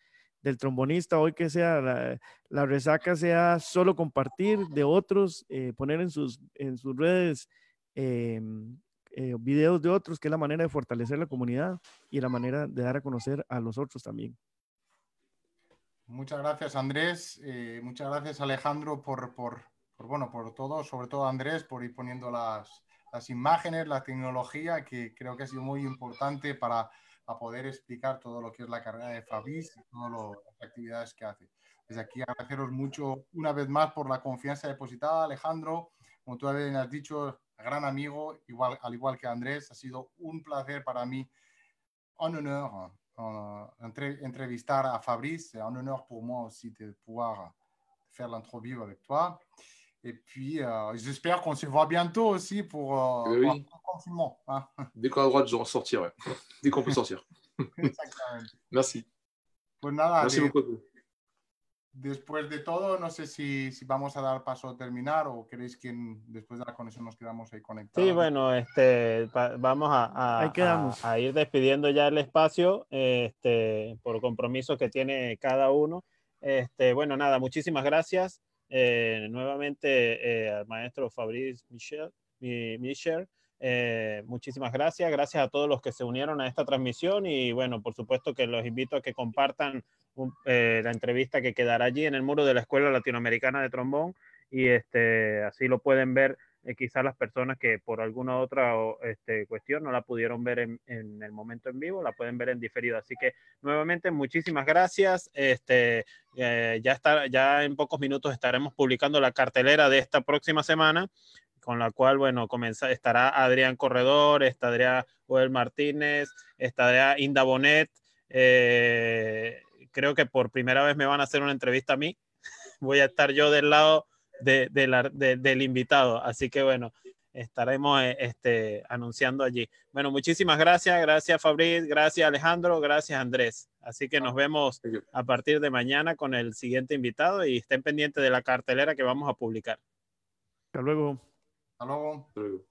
trombonista, hoy que sea la resaca, sea solo compartir de otros, poner en sus redes. Eh, Videos de otros, que es la manera de fortalecer la comunidad y la manera de dar a conocer a los otros también. Muchas gracias, Andrés. Muchas gracias, Alejandro, bueno, por todo, sobre todo Andrés, por ir poniendo las imágenes, la tecnología, que creo que ha sido muy importante para poder explicar todo lo que es la carrera de Fabrice y todas las actividades que hace. Desde aquí agradeceros mucho una vez más por la confianza depositada, Alejandro. Como tú bien has dicho, gran amigo, igual, al igual que Andrés, ha sido un placer para mí, un honor entrevistar à Fabrice. C'est un honneur pour moi aussi de pouvoir faire l'interview avec toi. Et puis, j'espère qu'on se voit bientôt aussi pour Oui. le confinement. Hein. Dès qu'on a le droit de sortir, ouais. Dès qu'on peut sortir. Merci. Pues nada, Merci beaucoup. Después de todo, no sé si vamos a dar paso a terminar o queréis que después de la conexión nos quedamos ahí conectados. Sí, bueno, vamos a ir despidiendo ya el espacio por compromisos que tiene cada uno. Bueno, nada, muchísimas gracias nuevamente al maestro Fabrice Michel. Muchísimas gracias. Gracias a todos los que se unieron a esta transmisión y bueno, por supuesto que los invito a que compartan la entrevista que quedará allí en el muro de la Escuela Latinoamericana de Trombón y así lo pueden ver quizás las personas que por alguna otra cuestión no la pudieron ver en el momento en vivo, la pueden ver en diferido. Así que nuevamente muchísimas gracias. Ya en pocos minutos estaremos publicando la cartelera de esta próxima semana, con la cual, bueno, estará Adrián Corredor, estará Joel Martínez, estará Inda Bonet. Creo que por primera vez me van a hacer una entrevista a mí. Voy a estar yo del lado del invitado. Así que, bueno, estaremos anunciando allí. Bueno, muchísimas gracias. Gracias, Fabriz. Gracias, Alejandro. Gracias, Andrés. Así que nos vemos a partir de mañana con el siguiente invitado y estén pendientes de la cartelera que vamos a publicar. Hasta luego. Hasta luego. Hasta luego.